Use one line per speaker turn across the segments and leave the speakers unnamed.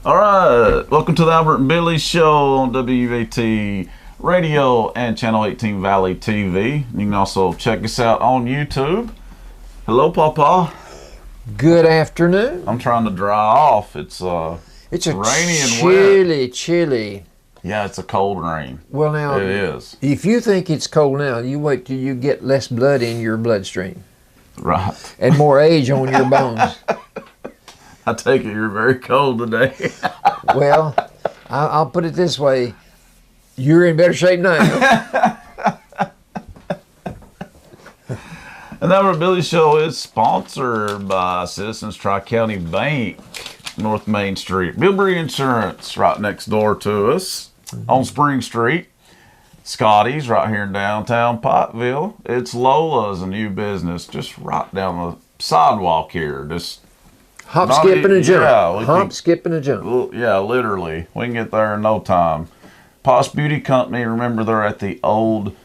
All right, welcome to the Albert and Billy Show on WUAT Radio and Channel 18 Valley TV. You can also check us out on YouTube. Hello, Papa.
Good afternoon.
I'm trying to dry off. It's
a
rainy and wet.
chilly.
Yeah, it's a cold rain.
Well, now
it is.
If you think it's cold now, you wait till you get less blood in your bloodstream.
Right.
And more age on your bones.
I take it you're very cold today.
Well, I'll put it this way. You're in better shape now.
And the Albert Billy Show is sponsored by Citizens Tri-County Bank, North Main Street. Bilbrey Insurance right next door to us on Spring Street. Scotty's right here in downtown Pottville. It's Lola's, a new business, just right down the sidewalk here. Just
hop, skip, and a jump.
Yeah,
hop, skip, and a jump.
Yeah, literally. We can get there in no time. Posh Beauty Company, remember they're at the old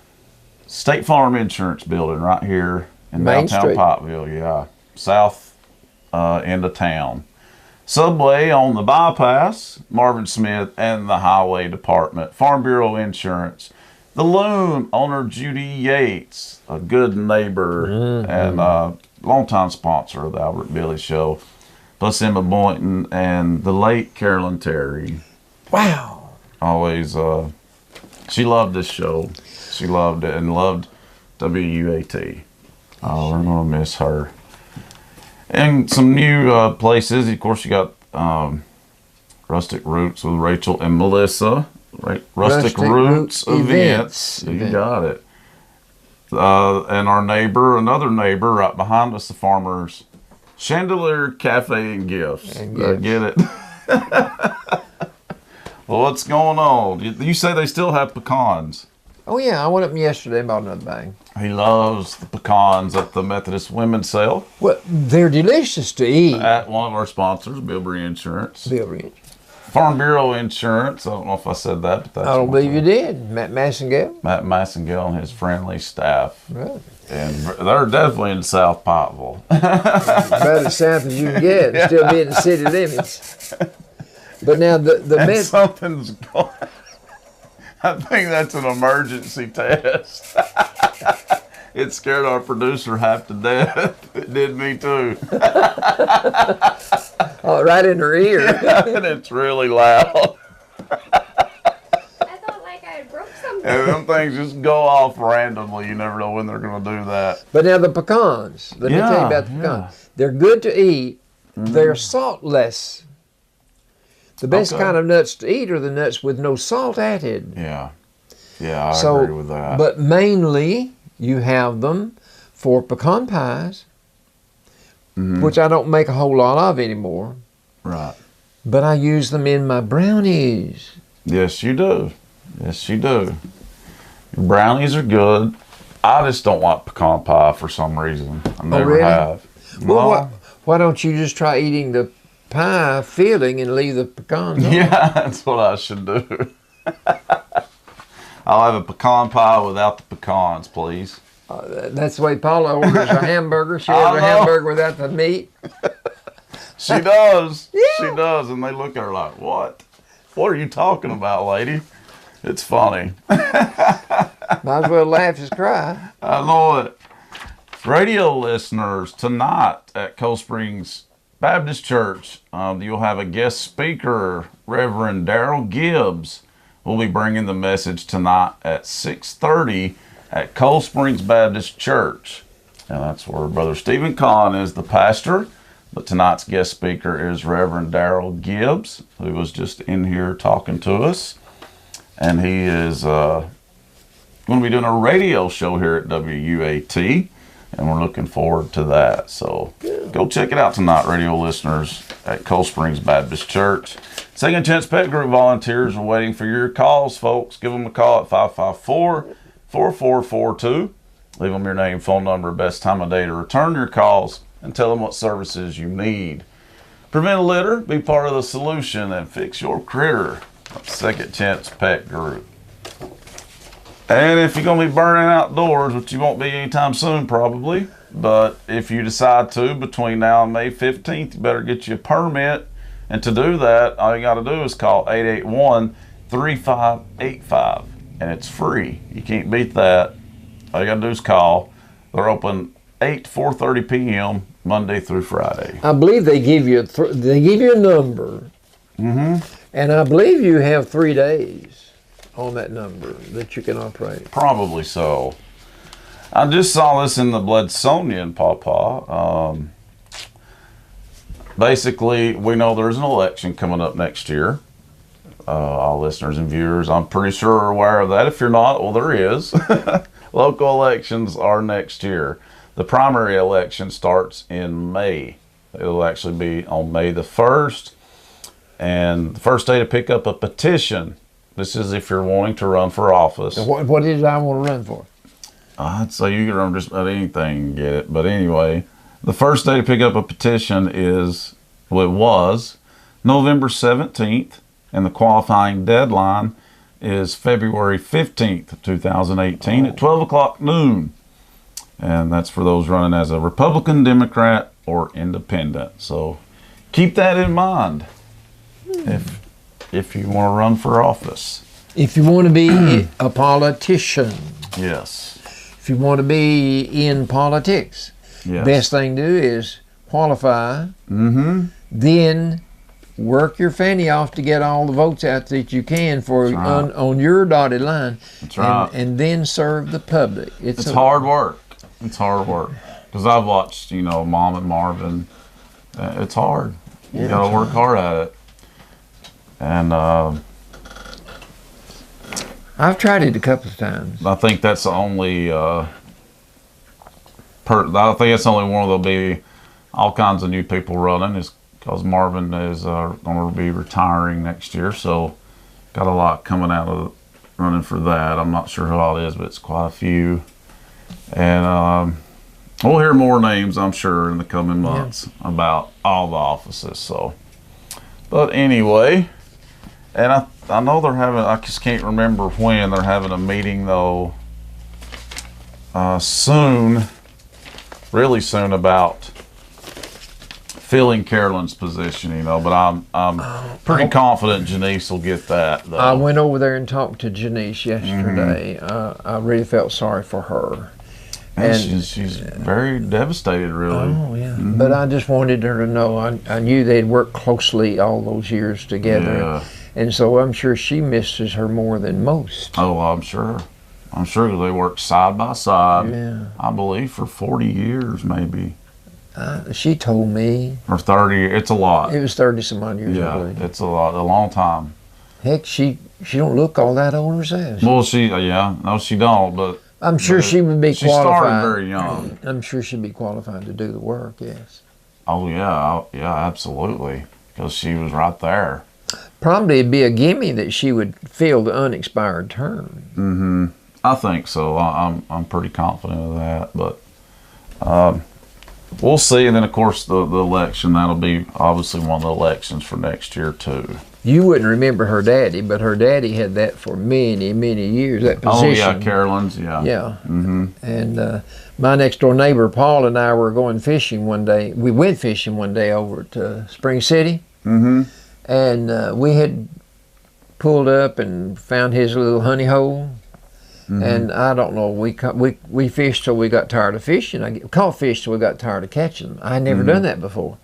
State Farm Insurance building right here in downtown Pottville. Yeah, south end of town. Subway on the bypass, Marvin Smith and the Highway Department. Farm Bureau Insurance. The Loom, owner Judy Yates, a good neighbor and longtime sponsor of the Albert Billy Show. Plus Emma Boynton and the late Carolyn Terry.
Wow.
Always, she loved this show. She loved it and loved WUAT. Oh, we're going to miss her. And some new places. Of course, you got Rustic Roots with Rachel and Melissa. Right, Rustic Roots Events. You got it. And our neighbor, another neighbor right behind us, the Farmers Chandelier Cafe and Gifts. Get it? Well, what's going on? You say they still have pecans.
Oh, yeah. I went up yesterday and bought another bag.
He loves the pecans at the Methodist Women's Sale.
Well, they're delicious to eat.
At one of our sponsors, Bilbrey Insurance.
Bilbrey.
Farm Bureau Insurance. I don't know if I said that, but that's
I don't believe you did. Matt Massengale.
Matt Massengale and his friendly staff.
Right.
And they're definitely in South Pottville.
About as south as you can get and still be in the city limits. But now the
something's going. I think that's an emergency test. It scared our producer half to death. It did me too.
Oh, right in her ear.
Yeah, and it's really loud.
I thought like I broke something.
And them things just go off randomly. You never know when they're going to do that.
But now the pecans. Let me tell you about the pecans.
Yeah.
They're good to eat. They're saltless. The best kind of nuts to eat are the nuts with no salt added.
Yeah. Yeah, I agree with that.
But mainly, you have them for pecan pies, which I don't make a whole lot of anymore.
Right.
But I use them in my brownies.
Yes, you do. Yes, you do. Your brownies are good. I just don't like pecan pie for some reason. I never have.
Well,
No.
why don't you just try eating the pie filling and leave the pecans on?
Yeah, that's what I should do. I'll have a pecan pie without the pecans, please.
That's the way Paula orders a hamburger. She orders a hamburger without the meat.
She does.
Yeah.
She does. And they look at her like, what? What are you talking about, lady? It's funny.
Might as well laugh as cry.
I know it. Radio listeners, tonight at Cold Springs Baptist Church, you'll have a guest speaker, Reverend Daryl Gibbs. We'll be bringing the message tonight at 6:30 at Cold Springs Baptist Church. And that's where Brother Stephen Kahn is the pastor. But tonight's guest speaker is Reverend Daryl Gibbs, who was just in here talking to us. And he is going to be doing a radio show here at WUAT. And we're looking forward to that. So go check it out tonight, radio listeners, at Cold Springs Baptist Church. Second Chance Pet Group volunteers are waiting for your calls, folks. Give them a call at 554-4442. Leave them your name, phone number, best time of day to return your calls, and tell them what services you need. Prevent a litter, be part of the solution, and fix your critter. Second Chance Pet Group. And if you're going to be burning outdoors, which you won't be anytime soon probably, but if you decide to between now and May 15th, you better get you a permit And to do that, all you got to do is call 881-3585, and it's free. You can't beat that. All you got to do is call. They're open 8 to 4:30 p.m. Monday through Friday.
I believe they give you a number, and I believe you have 3 days on that number that you can operate.
Probably so. I just saw this in the Bloodsonian, Pawpaw. Basically, we know there's an election coming up next year. All listeners and viewers, I'm pretty sure are aware of that. If you're not, well, there is. Local elections are next year. The primary election starts in May. It'll actually be on May the 1st. And the first day to pick up a petition. This is if you're wanting to run for office.
What is it I want to run for?
I'd say you can run just about anything and get it. But anyway, the first day to pick up a petition was November 17th. And the qualifying deadline is February 15th, 2018 at 12 o'clock noon. And that's for those running as a Republican, Democrat, or Independent. So keep that in mind if you want to run for office.
If you want to be a politician.
Yes.
If you want to be in politics.
Yes.
Best thing to do is qualify. Then work your fanny off to get all the votes out that you can for on your dotted line.
That's right.
And then serve the public.
It's hard work. It's hard work. Because I've watched, Mom and Marvin. It's hard. You got to work hard at it. And
I've tried it a couple of times.
I think that's the only. I think that's the only one there'll be all kinds of new people running, is because Marvin is going to be retiring next year, so got a lot coming out of running for that. I'm not sure who all it is, but it's quite a few. And we'll hear more names, I'm sure, in the coming months about all the offices. So, but anyway, and I know they're having. I just can't remember when they're having a meeting though. Soon, really soon, about filling Carolyn's position, but I'm pretty confident Janice will get that, though.
I went over there and talked to Janice yesterday. I really felt sorry for her.
And she's very devastated, really.
Oh, yeah. But I just wanted her to know I knew they'd worked closely all those years together.
Yeah.
And so I'm sure she misses her more than most.
Oh, I'm sure. I'm sure they worked side by side,
Yeah.
I believe, for 40 years, maybe.
She told me.
Or 30. It's a lot.
It was 30-some odd years, I
Yeah,
believe.
it's a long time.
Heck, she don't look all that old herself.
Well, she don't, but
I'm sure she would be
she
qualified.
started very young.
I'm sure she'd be qualified to do the work, yes.
Oh, yeah, absolutely, because she was right there.
Probably it'd be a gimme that she would fill the unexpired term.
I think so. I'm pretty confident of that, but we'll see. And then, of course, the election, that'll be obviously one of the elections for next year, too.
You wouldn't remember her daddy, but her daddy had that for many, many years, that position.
Oh, yeah, Carolyn's, yeah.
Yeah. And my next door neighbor, Paul, and I were going fishing one day. We went fishing one day over to Spring City. And we had pulled up and found his little honey hole. And I don't know, we fished till we got tired of fishing. I caught fish till we got tired of catching them. I had never done that before.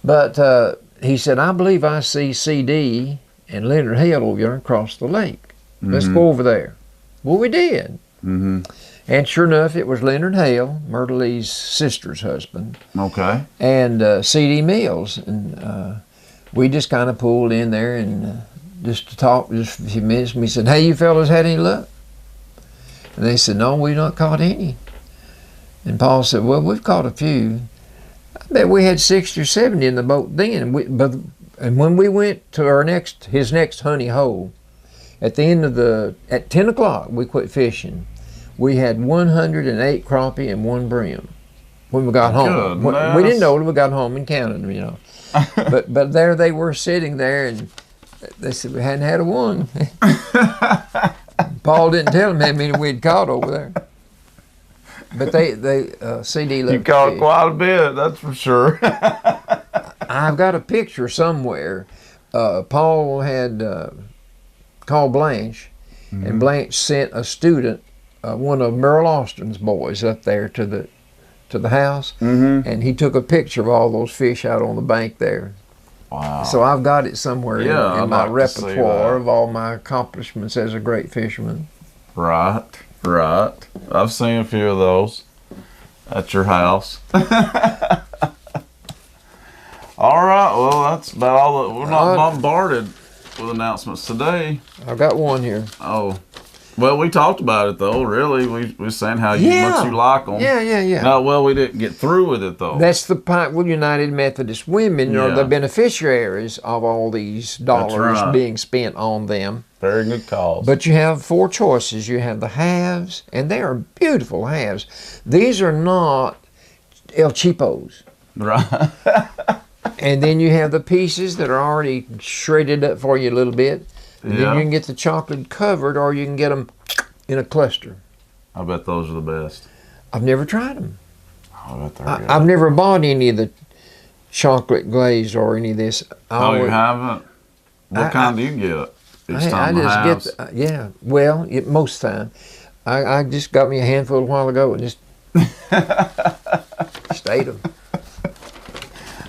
But he said, I believe I see CD and Leonard Hale over there across the lake. Let's go over there. Well, we did. And sure enough, it was Leonard Hale, Myrtle Lee's sister's husband.
Okay.
And CD Mills. And we just kind of pulled in there and just to talk just a few minutes. And we said, hey, you fellas had any luck? And they said, no, we've not caught any. And Paul said, well, we've caught a few. I bet we had 60 or 70 in the boat then. And when we went to his next honey hole, at 10 o'clock, we quit fishing. We had 108 crappie and 1 brim when we got home. We didn't know till we got home and counted them, but there they were sitting there, and they said we hadn't had a one. Paul didn't tell them how many we'd caught over there. But they CD loved
You caught
fish.
quite a bit, that's for sure.
I've got a picture somewhere. Paul had called Blanche, and Blanche sent a student, one of Merle Austin's boys, up there to the house, and he took a picture of all those fish out on the bank there.
Wow.
So I've got it somewhere in
I'd
my
like to see
repertoire
that.
of all my accomplishments as a great fisherman.
Right. I've seen a few of those at your house. All right. Well, that's about all. We're not bombarded with announcements today.
I've got one here.
Oh. Well, we talked about it though. Really, we were saying how much you like them.
Yeah.
No, well, we didn't get through with it though.
That's the Pikeville United Methodist women are the beneficiaries of all these dollars being spent on them.
Very good cause.
But you have 4 choices. You have the halves, and they are beautiful halves. These are not El Cheapos.
Right.
And then you have the pieces that are already shredded up for you a little bit. And then you can get the chocolate covered, or you can get them in a cluster.
I bet those are the best.
I've never tried them.
I bet they're good.
I've never bought any of the chocolate glaze or any of this.
You haven't? What kind do you get? Each time
I just get, well, most time. I just got me a handful a while ago and just ate them.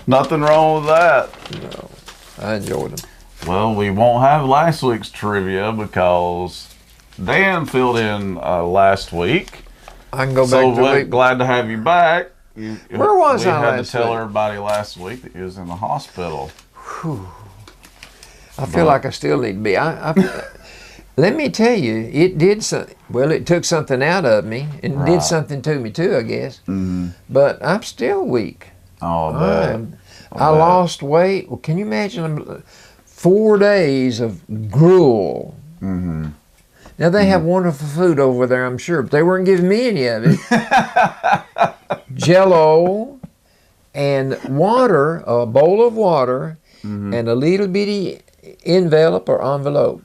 Nothing wrong with that.
No, I enjoyed them.
Well, we won't have last week's trivia because Dan filled in last week.
I can go back
So
to
we're
week.
glad to have you back.
Where was I
We had
last
to tell
week?
everybody last week that you was in the hospital.
I feel like I still need to be. Let me tell you, it did something. Well, it took something out of me and did something to me too, I guess.
Mm-hmm.
But I'm still weak.
Oh, I bet.
I lost weight. Well, can you imagine 4 days of gruel?
Mm-hmm.
Now, they have wonderful food over there, I'm sure, but they weren't giving me any of it. Jell-O and water, a bowl of water, and a little bitty envelope or envelope,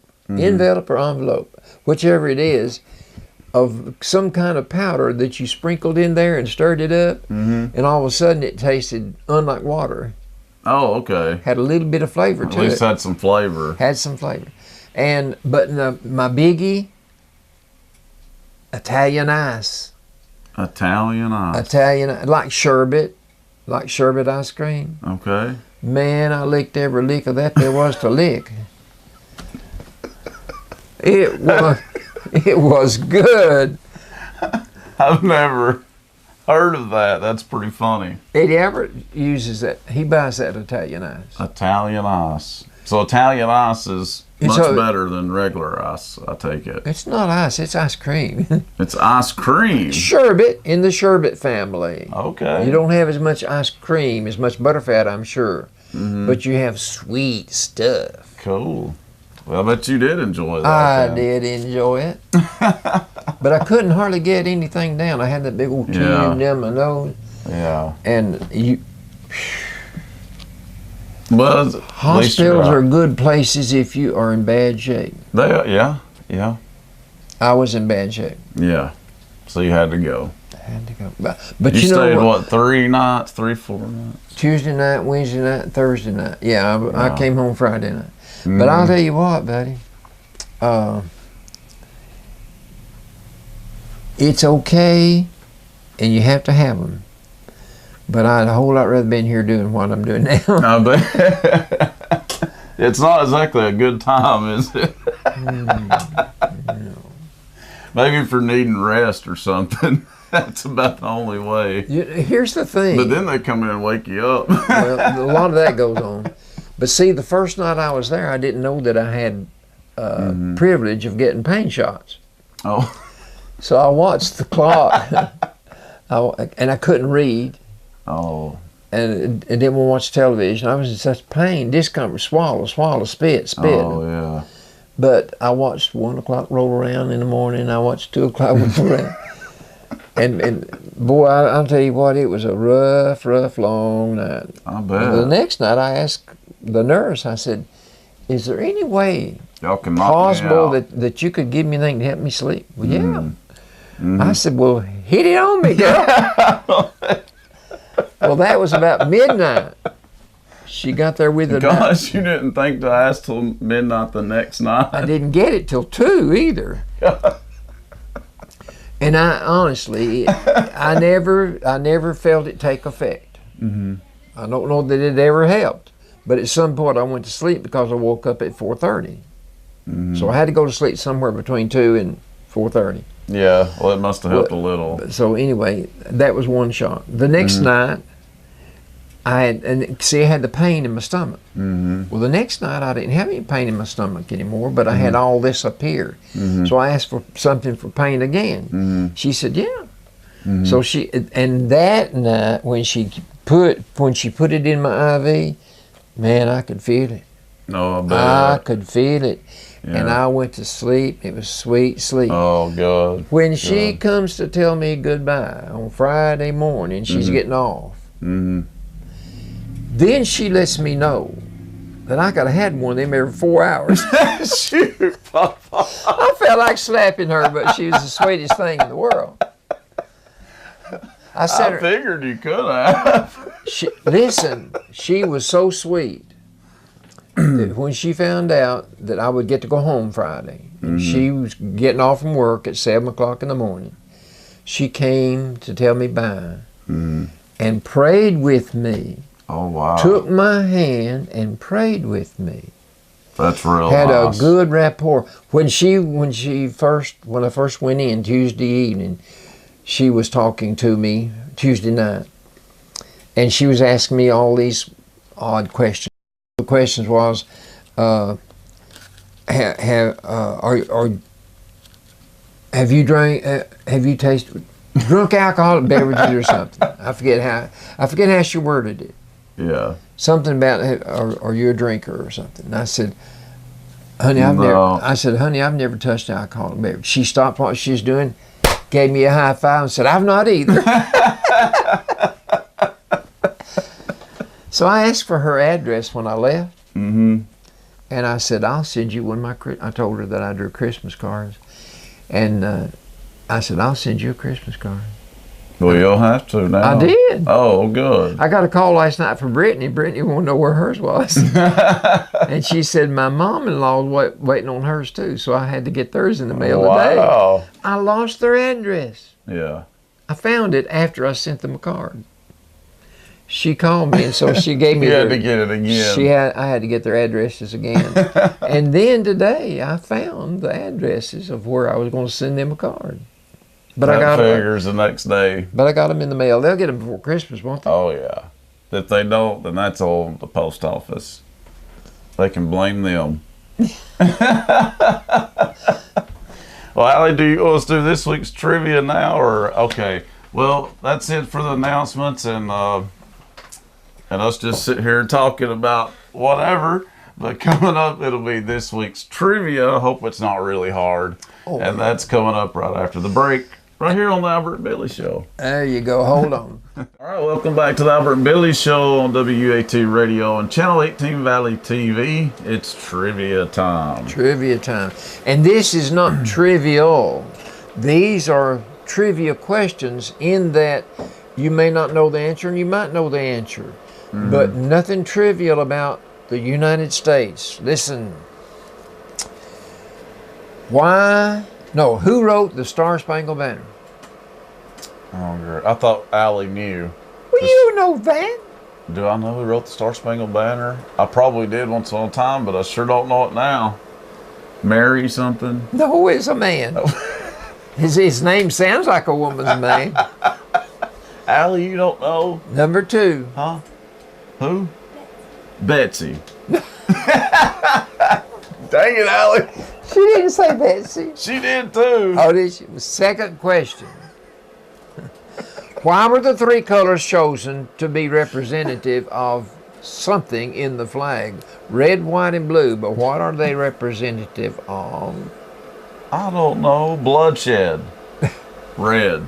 whichever it is, of some kind of powder that you sprinkled in there and stirred it up, and all of a sudden it tasted unlike water.
Oh, okay.
Had a little bit of flavor to it.
At least had some flavor.
Had some flavor. But my biggie, Italian ice.
Italian ice.
Like sherbet ice cream.
Okay.
Man, I licked every lick of that there was to lick. It was good.
I've never heard of that. That's pretty funny.
Eddie Albert uses that. He buys that Italian ice.
Italian ice. So Italian ice is much better than regular ice, I take it.
It's not ice, it's ice cream.
It's ice cream.
Sherbet in the sherbet family.
Okay.
You don't have as much ice cream, as much butterfat, I'm sure. But you have sweet stuff.
Cool. Well, I bet you did enjoy that.
I did enjoy it. But I couldn't hardly get anything down. I had that big old tube down my nose.
Yeah.
And
Well,
hospitals are good places if you are in bad shape.
Yeah.
I was in bad shape.
Yeah. So you had to go.
I had to go. But
You
you know
stayed,
what?
3 nights, 4 nights?
Tuesday night, Wednesday night, Thursday night. Yeah, I came home Friday night. But I'll tell you what, buddy. It's okay, and you have to have them. But I'd a whole lot rather been here doing what I'm doing now.
I bet. It's not exactly a good time, is it?
No.
Maybe for needing rest or something. That's about the only way.
Here's the thing.
But then they come in and wake you up.
Well, a lot of that goes on. But see, the first night I was there, I didn't know that I had privilege of getting pain shots.
Oh.
So I watched the clock, and I couldn't read.
Oh.
And didn't want to watch television. I was in such pain, discomfort, swallow, spit.
Oh, yeah.
But I watched 1 o'clock roll around in the morning. I watched 2 o'clock roll around. And boy, I'll tell you what, it was a rough, long night.
I bet.
And the next night, I asked the nurse, I said, is there any way
Y'all can knock
possible
me out.
that you could give me anything to help me sleep? Well, yeah. I said, well, hit it on me, girl. Well, that was about midnight. She got there with a
Gosh, you didn't think to ask till midnight the next night.
I didn't get it till 2 either. And I honestly, I never felt it take effect.
Mm-hmm.
I don't know that it ever helped, but at some point I went to sleep because I woke up at 4:30.
Mm-hmm.
So I had to go to sleep somewhere between 2 and 4:30.
Yeah, well, it must have helped a little.
So anyway, that was one shot. The next night, I had the pain in my stomach.
Mm-hmm.
Well, the next night I didn't have any pain in my stomach anymore, but I had all this up here.
Mm-hmm.
So I asked for something for pain again.
Mm-hmm.
She said, "Yeah."
Mm-hmm.
So that night when she put it in my IV, man, I could feel it.
No, I bet.
I could feel it.
Yeah.
And I went to sleep. It was sweet sleep.
Oh, God.
When she comes to tell me goodbye on Friday morning, she's getting off.
Mm-hmm.
Then she lets me know that I could have had one of them every 4 hours.
Shoot, Papa.
I felt like slapping her, but she was the sweetest thing in the world. I said,
figured you could have.
listen, she was so sweet that when she found out that I would get to go home Friday, and she was getting off from work at 7 o'clock in the morning, she came to tell me bye and prayed with me.
Oh, wow.
Took my hand and prayed with me.
That's real
Had
nice.
a good rapport. When I first went in Tuesday evening, she was talking to me Tuesday night, and she was asking me all these odd questions. The questions was, have you tasted drunk alcoholic beverages or something? I forget how she worded it.
Yeah.
Something about, are you a drinker or something? And I said, honey, I've never touched alcoholic beverage. She stopped what she was doing, gave me a high five and said, I've not either. So I asked for her address when I left.
Mm-hmm.
And I said, I'll send you I told her that I drew Christmas cards. And I said, I'll send you a Christmas card.
Well, you'll have to now.
I did.
Oh, good.
I got a call last night from Brittany. Brittany wanted to know where hers was. And she said, my mom-in-law was waiting on hers too, so I had to get theirs in the mail today.
Wow.
I lost their address.
Yeah.
I found it after I sent them a card. She called me, and so she gave me
You had to get it again.
I had to get their addresses again. And then today, I found the addresses of where I was going to send them a card. But
that figures the next day.
But I got them in the mail. They'll get them before Christmas, won't they?
Oh, yeah. If they don't, then that's all the post office. They can blame them. Well, Allie, let's do this week's trivia now, or okay? Well, that's it for the announcements, and us just sit here talking about whatever. But coming up, it'll be this week's trivia. Hope it's not really hard, and that's coming up right after the break, right here on the Albert and Billy Show.
There you go. Hold on.
All right, welcome back to the Albert and Billy Show on WUAT Radio and Channel 18 Valley TV. It's trivia time.
Trivia time. And this is not trivial. These are trivia questions in that you may not know the answer and you might know the answer. But nothing trivial about the United States. Listen. Who wrote the Star Spangled Banner?
Oh, great. I thought Allie knew.
Well, you know that.
Do I know who wrote the Star Spangled Banner? I probably did once on a time, but I sure don't know it now. Mary something?
No, it's a man. His name sounds like a woman's name.
Allie, you don't know?
Number 2.
Huh? Who? Betsy. Dang it, Allie.
She didn't say Betsy.
She did too.
Oh, did she? Second question. Why were the 3 colors chosen to be representative of something in the flag? Red, white, and blue, but what are they representative of?
I don't know. Bloodshed. Red.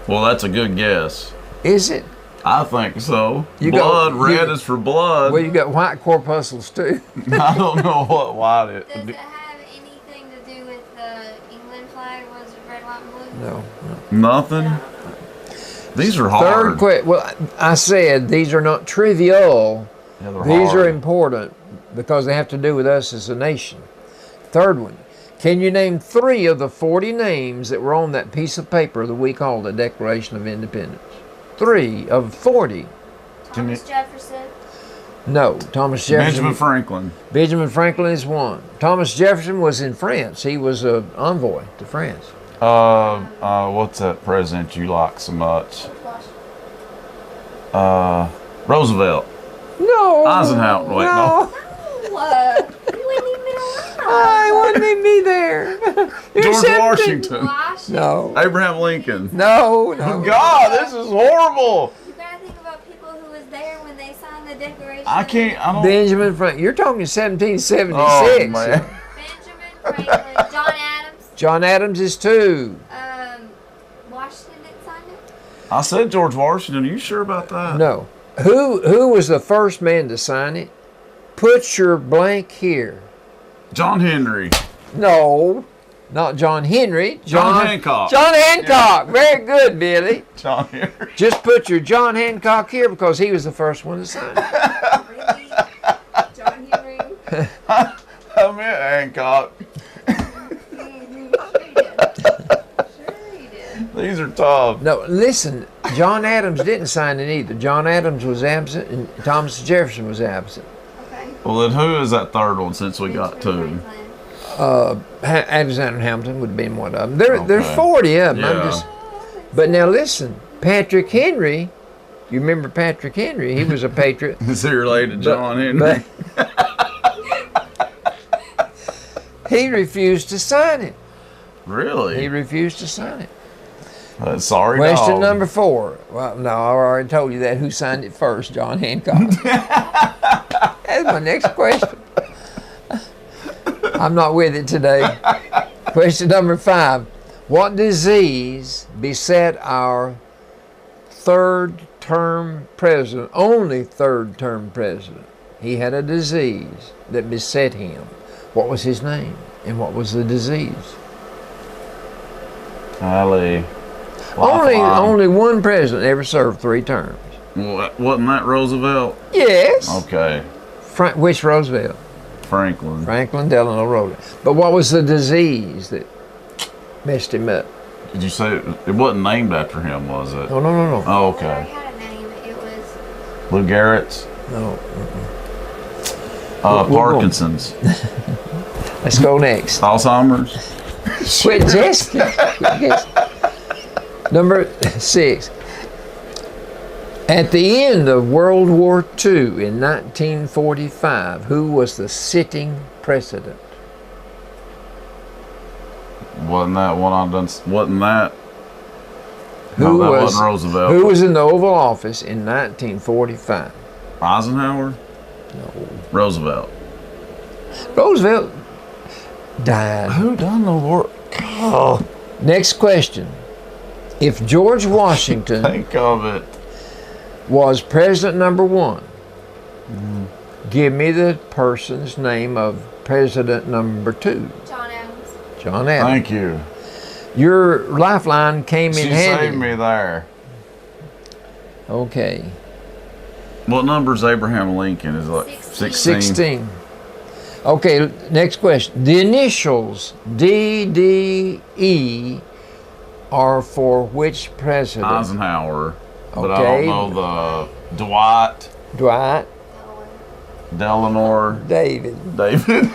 Well, that's a good guess.
Is it?
I think so. Red is for blood.
Well, you got white corpuscles too.
I don't know what white it
Does it have anything to do with the England flag? Was it red, white, and blue?
No.
Nothing? These are hard.
Third question. Well, I said these are not trivial.
Yeah, they're
These are
hard.
important because they have to do with us as a nation. Third one. Can you name 3 of the 40 names that were on that piece of paper that we call the Declaration of Independence? 3 of 40.
Thomas Jefferson.
No, Thomas Jefferson.
Benjamin Franklin.
Benjamin Franklin is one. Thomas Jefferson was in France. He was an envoy to France.
What's that president you like so much? Roosevelt.
No.
Eisenhower. Wait, no.
You wouldn't even been alive.
I wouldn't even be there. You're
George
17.
Washington.
Washington.
No.
Abraham Lincoln.
No, no.
God, this is horrible.
You gotta think about people who was there when they signed the Declaration.
I don't.
Benjamin Franklin. You're talking 1776.
Oh, man.
Benjamin Franklin. John Adams.
John Adams is 2.
Washington didn't sign it.
I said George Washington. Are you sure about that?
No. Who was the first man to sign it? Put your blank here.
John Henry.
No, not John Henry.
John Hancock.
John Hancock. Very good, Billy.
John Henry.
Just put your John Hancock here because he was the first one to sign it.
Really? John Henry.
I meant Hancock.
Sure he did.
These are tough.
No, listen, John Adams didn't sign it either. John Adams was absent and Thomas Jefferson was absent.
Okay.
Well, then who is that third one since we got
Benjamin
2?
Franklin.
Alexander Hamilton would have been one of them. There's
Okay.
40 of them.
Yeah.
But now listen, Patrick Henry, you remember Patrick Henry? He was a patriot.
Is he related to John Henry?
But he refused to sign it.
Really?
He refused to sign it.
Sorry,
Question
dog.
number 4. Well, no, I already told you that. Who signed it first? John Hancock. That's my next question. I'm not with it today. Question number 5. What disease beset our third-term president, only third-term president? He had a disease that beset him. What was his name? And what was the disease?
Ali.
Only one president ever served 3 terms.
Wasn't that Roosevelt?
Yes.
Okay.
Which Roosevelt?
Franklin.
Franklin Delano Roosevelt. But what was the disease that messed him up?
Did you say it wasn't named after him, was it?
No, no, no, no.
Oh,
It already
okay.
had a name. It was.
Lou Gehrig's.
No. We're going.
Parkinson's.
Let's go next.
Alzheimer's.
Quit guessing. Quit guessing. Number 6. At the end of World War II in 1945, who was the sitting president?
Wasn't that one I done? Wasn't that?
Who
No, that
was
wasn't Roosevelt.
Who was in the Oval Office in 1945?
Eisenhower?
No.
Roosevelt.
Roosevelt died.
Who done the work? Oh,
Next question. If George Washington
think of it.
was president number 1, give me the person's name of president number 2.
John Adams.
John Adams.
Thank you.
Your lifeline came
She
in handy.
saved me there.
Okay.
What number is Abraham Lincoln? Is it like 16?
16. Okay, next question. The initials DDE are for which president?
Eisenhower. But I
Okay.
don't know the Dwight,
Dwight,
Delano,
David.
David.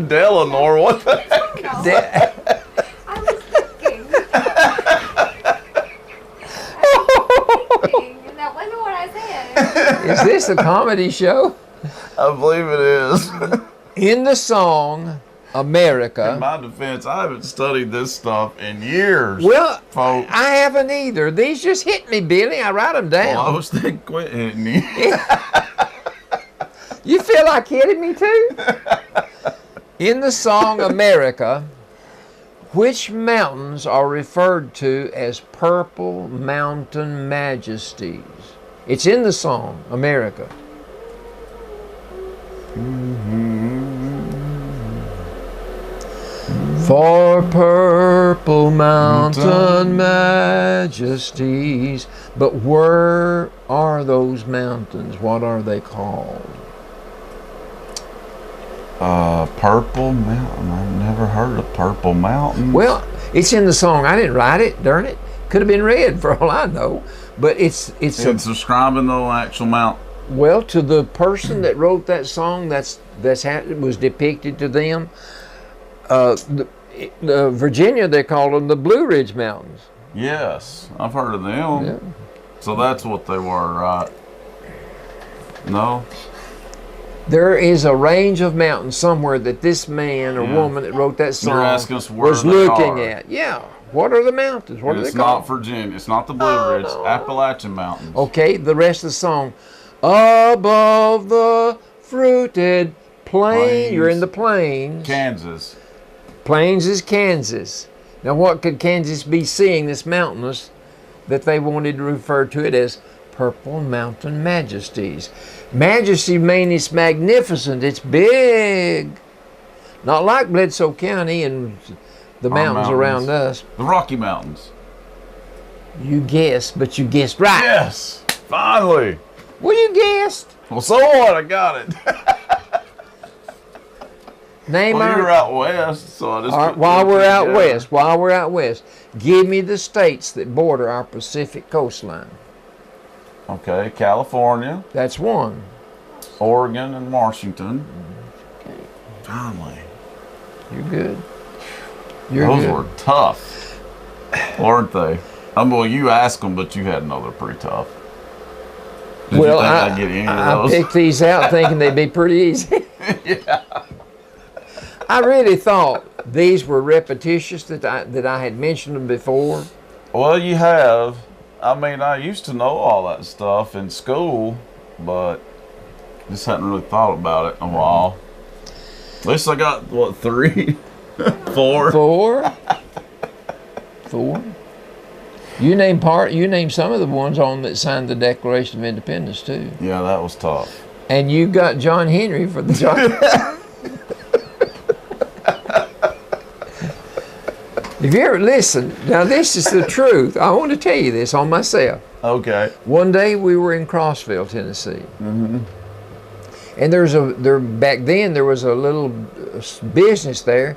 Delano, what the heck?
I was thinking. And that wasn't what I said.
Is this a comedy show?
I believe it is.
In the song
In
America.
my defense, I haven't studied this stuff in years.
Well,
folks.
I haven't either. These just hit me, Billy. I write them down.
Well, I was thinking quit hitting you.
You feel like hitting me too? In the song America, which mountains are referred to as Purple Mountain Majesties? It's in the song America. For purple mountain majesties. But where are those mountains? What are they called?
Purple Mountain. I've never heard of Purple Mountain.
Well, it's in the song. I didn't write it, darn it. Could have been read for all I know. But it's
describing the actual mountain.
Well, to the person that wrote that song, that's how it was depicted to them. Virginia, they called them the Blue Ridge Mountains.
Yes, I've heard of them.
Yeah.
So that's what they were, right? No?
There is a range of mountains somewhere that this man or woman that wrote that song was looking at. Yeah. What are the mountains? What are they called?
It's not Virginia. It's not the Blue Ridge. No. Appalachian Mountains.
Okay, the rest of the song. Above the fruited plain. You're in the plains.
Kansas.
Plains is Kansas. Now what could Kansas be seeing, this mountainous, that they wanted to refer to it as Purple Mountain Majesties. Majesty means it's magnificent, it's big. Not like Bledsoe County and the mountains around us.
The Rocky Mountains.
You guessed, but you guessed right.
Yes, finally.
Well, you guessed.
Well, so what? I got it.
Name
well, you're out west, so I just...
While we're out west, give me the states that border our Pacific coastline.
Okay, California.
That's one.
Oregon and Washington.
Okay.
Finally.
You're good.
Those were tough, weren't they? Well, you asked them, but you had to know they're pretty tough. Did you think I'd get any of those?
I picked these out thinking they'd be pretty easy.
Yeah.
I really thought these were repetitious, that I had mentioned them before.
Well, you have. I mean, I used to know all that stuff in school, but just hadn't really thought about it in a while. At least I got, what, 3? 4?
4. You named some of the ones on that signed the Declaration of Independence too.
Yeah, that was tough.
And you got John Henry for the John. If you ever listen, now this is the truth. I want to tell you this on myself.
Okay.
One day we were in Crossville, Tennessee.
Mm-hmm.
And back then there was a little business there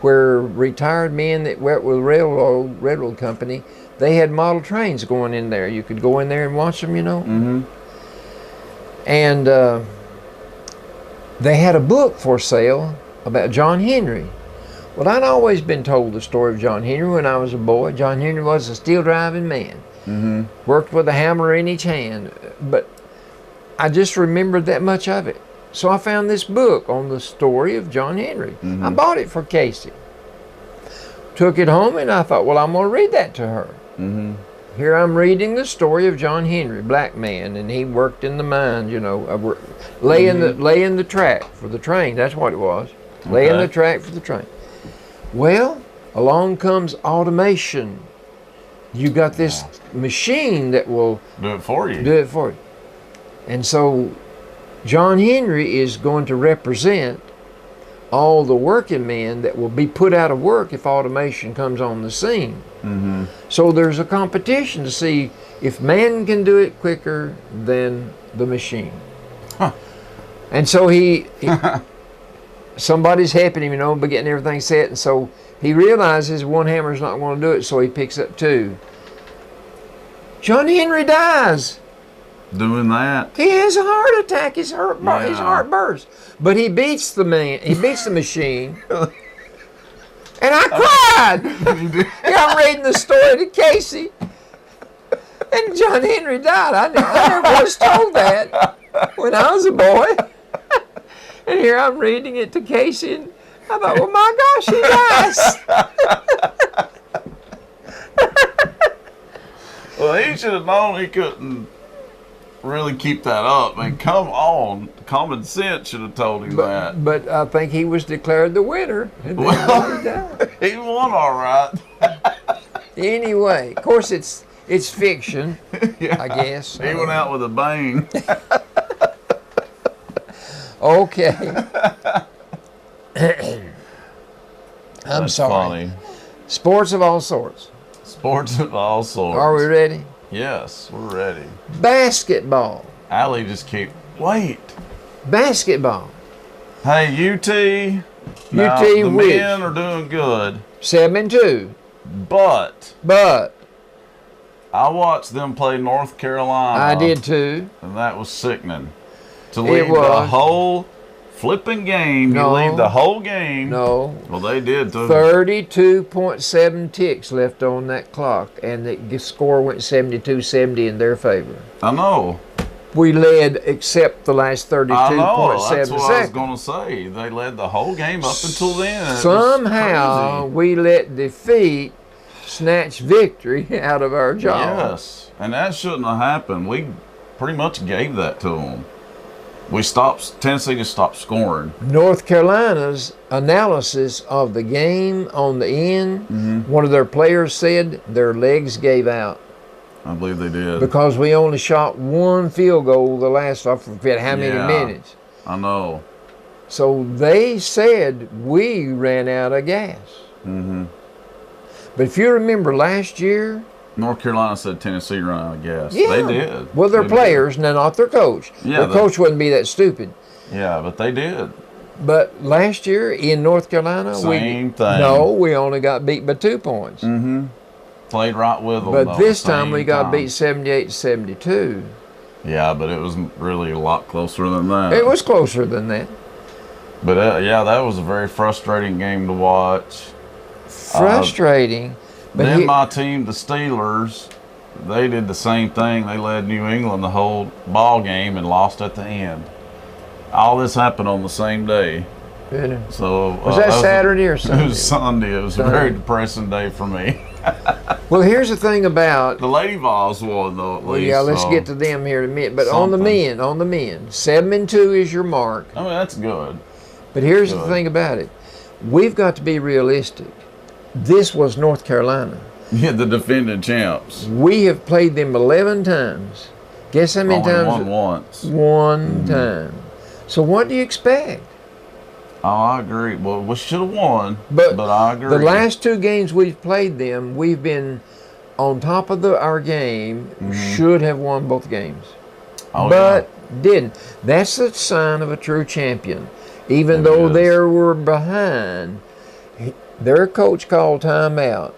where retired men that worked with railroad company, they had model trains going in there. You could go in there and watch them, you know.
Mm-hmm.
And they had a book for sale about John Henry. Well, I'd always been told the story of John Henry when I was a boy. John Henry was a steel driving man.
Mm-hmm.
Worked with a hammer in each hand. But I just remembered that much of it. So I found this book on the story of John Henry.
Mm-hmm.
I bought it for Casey. Took it home and I thought, well, I'm going to read that to her.
Mm-hmm.
Here I'm reading the story of John Henry, black man, and he worked in the mines, you know, laying the track for the train. That's what it was. Laying the track for the train. Well, along comes automation. You got this machine that will
do it for you.
And so John Henry is going to represent all the working men that will be put out of work if automation comes on the scene.
Mm-hmm.
So there's a competition to see if man can do it quicker than the machine.
Huh.
And so somebody's helping him, you know, but getting everything set. And so he realizes one hammer's not going to do it, so he picks up 2. John Henry dies.
Doing that?
He has a heart attack. His heart bursts. But he beats the man. He beats the machine. And I cried. Here I'm reading the story to Casey. And John Henry died. I never was told that when I was a boy. And here I'm reading it to Casey, and I thought, well, my gosh, he dies.
Well, he should have known he couldn't really keep that up. I mean, come on. Common sense should have told him that.
But I think he was declared the winner. And then he died.
He won all right.
Anyway, of course, it's fiction,
Yeah.
I guess.
He went out with a bang.
Okay. I'm
That's
sorry.
funny.
Sports of all sorts.
Sports of all sorts.
Are we ready?
Yes, we're ready.
Basketball.
Allie just wait.
Basketball.
Hey, UT. Now,
UT
the
which?
men are doing good,
7-2.
but
But
I watched them play North Carolina.
I did too.
And that was sickening. To leave the
was.
whole flipping game,
No.
you leave the whole game.
No.
Well, they did too.
32.7 ticks left on that clock, and the score went 72-70 in their favor.
I know.
We led except the last
I know.
32.7
That's what I was
seconds.
going to say. They led the whole game up until then. It was
Somehow
crazy.
we let defeat snatch victory out of our jaw.
Yes, and that shouldn't have happened. We pretty much gave that to them. Tennessee just stopped scoring.
North Carolina's analysis of the game on the end,
Mm-hmm.
one of their players said their legs gave out
I believe they did.
because we only shot one field goal the last, I forget how many
Yeah.
minutes.
I know.
So they said we ran out of gas.
Mm-hmm.
But if you remember last year,
North Carolina said Tennessee ran out of gas.
yeah,
They did.
Well, their
They did.
players, now not their coach.
Yeah,
their coach wouldn't be that stupid.
Yeah, but they did.
But last year in North Carolina,
Same thing.
No, we only got beat by 2 points.
Mm-hmm. Played right with them.
But
though,
this
the
time we
same
got
time.
beat 78-72.
Yeah, but it was really a lot closer than that.
It was closer than that.
But yeah, that was a very frustrating game to watch.
Frustrating. But
Then my team, the Steelers, they did the same thing. They led New England the whole ball game and lost at the end. All this happened on the same day. So
was that Saturday or Sunday?
It was Sunday. It was
Sunday.
a very depressing day for me.
Well, here's the thing about.
The Lady Vols won though. At
Well,
least,
yeah, let's
so-
get to them here in a minute. But on the
Something.
men, 7-2 is your mark.
I mean, that's good.
But here's the
Good.
thing about it. We've got to be realistic. This was North Carolina.
Yeah, the defending champs.
We have played them 11 times. Guess how many
Only
times?
won once.
One time. So what do you expect?
Oh, I agree. Well, we should have won,
But
I agree.
the last 2 games we've played them, we've been on top of our game. Should have won both games,
Oh,
but didn't. That's the sign of a true champion. Even
It
though
is.
they were behind, their coach called timeout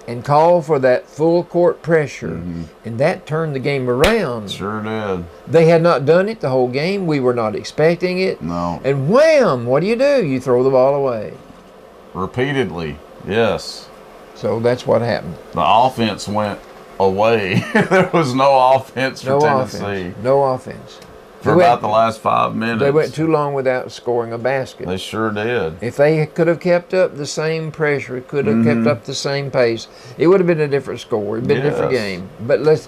and called for that full court pressure, and that turned the game around.
Sure did.
They had not done it the whole game. We were not expecting it.
No.
And wham! What do? You throw the ball away.
Repeatedly, yes.
So that's what happened.
The offense went away. There was no offense for
No
Tennessee
offense. No offense.
for
They
about
went-
the last 5 minutes.
They went too long without scoring a basket.
They sure did.
If they could have kept up the same pressure, could have kept up the same pace, it would have been a different score. It'd been a different
Yes.
game. But let's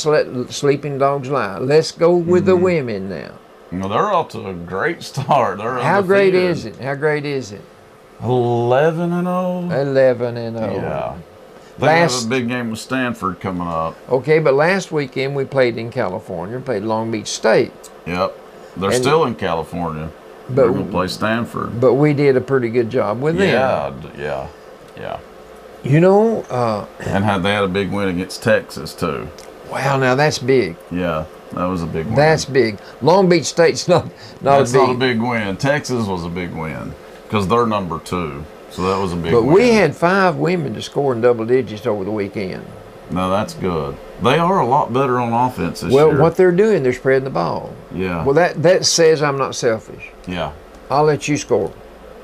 let sleeping dogs lie. Let's go with the women now.
Well, they're off to a great start. They're
How great
undefeated.
is it? How great is it?
11-0.
11-0.
Yeah. They have
Last-
a big game with Stanford coming up.
Okay, but last weekend we played in California, played Long Beach State.
Yep. They're
And-
still in California.
But-
They're going to play Stanford.
But we did a pretty good job with them.
Yeah.
You know,
And they had a big win against Texas, too.
wow, now that's big.
Yeah, that was a big win.
That's big. Long Beach State's not
That's
a big.
not a big win. Texas was a big win because they're number 2. So that was a big
But
win.
we had 5 women to score in double digits over the weekend.
No, that's good. They are a lot better on offense this
Well,
year.
what they're doing, they're spreading the ball.
Yeah.
Well, that says I'm not selfish.
Yeah.
I'll let you score.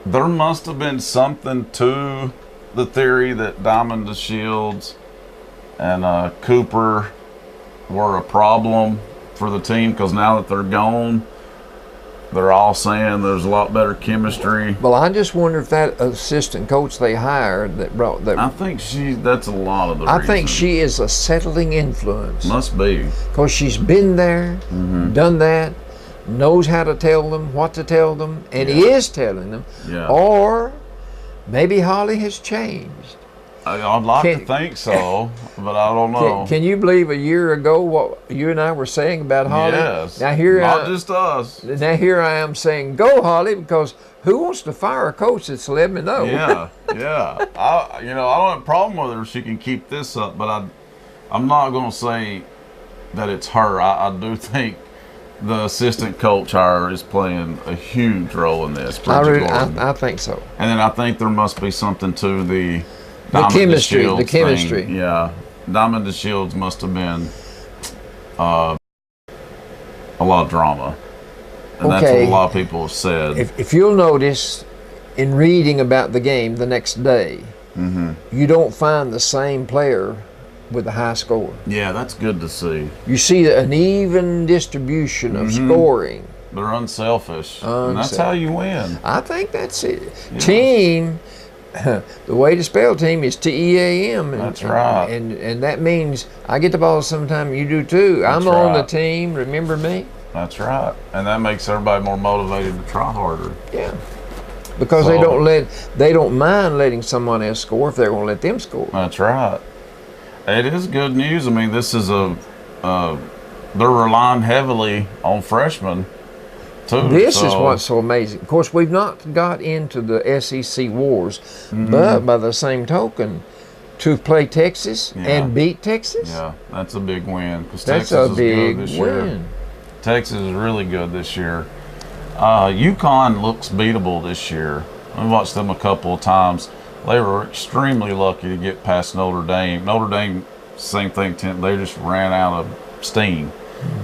There must have been something to the theory that Diamond DeShields and Cooper were a problem for the team because now that they're gone, they're all saying there's a lot better chemistry.
Well, I just wonder if that assistant coach they hired that brought that.
I think that's a lot of the
I
reason.
think she is a settling influence
Must be.
because she's been there, done that, knows how to tell them, what to tell them, and
Yeah.
is telling them.
Yeah.
Or maybe Holly has changed.
I'd like to think so, but I don't know.
Can you believe a year ago what you and I were saying about Holly?
Yes.
Now
Not just us.
Now here I am saying, go Holly, because who wants to fire a coach that's let me know?
Yeah, yeah. I don't have a problem with her. She can keep this up, but I'm not going to say that it's her. I do think the assistant coach hire is playing a huge role in this.
I think so.
And then I think there must be something to the
chemistry. The
thing.
chemistry.
Yeah, Diamond DeShields must have been a lot of drama, and that's what a lot of people have said.
If you'll notice, in reading about the game the next day, you don't find the same player with a high score.
Yeah, that's good to see.
You see an even distribution of scoring.
They're unselfish, and that's how you win.
I think that's it. Yeah. Team, the way to spell team is TEAM.
That's right.
And that means I get the ball sometime, you do too.
That's
I'm on
right.
the team, remember me?
That's right. And that makes everybody more motivated to try harder.
Yeah. Because they don't mind letting someone else score if they're going to let them score.
That's right. It is good news. I mean, this is they're relying heavily on freshmen, too.
This is what's so amazing. Of course, we've not got into the SEC wars, but by the same token, to play Texas and beat Texas.
Yeah, that's a big win. Because
That's
Texas
a
is
big
good this
win.
year. Texas is really good this year. UConn looks beatable this year. I watched them a couple of times. They were extremely lucky to get past Notre Dame. Notre Dame, same thing, they just ran out of steam.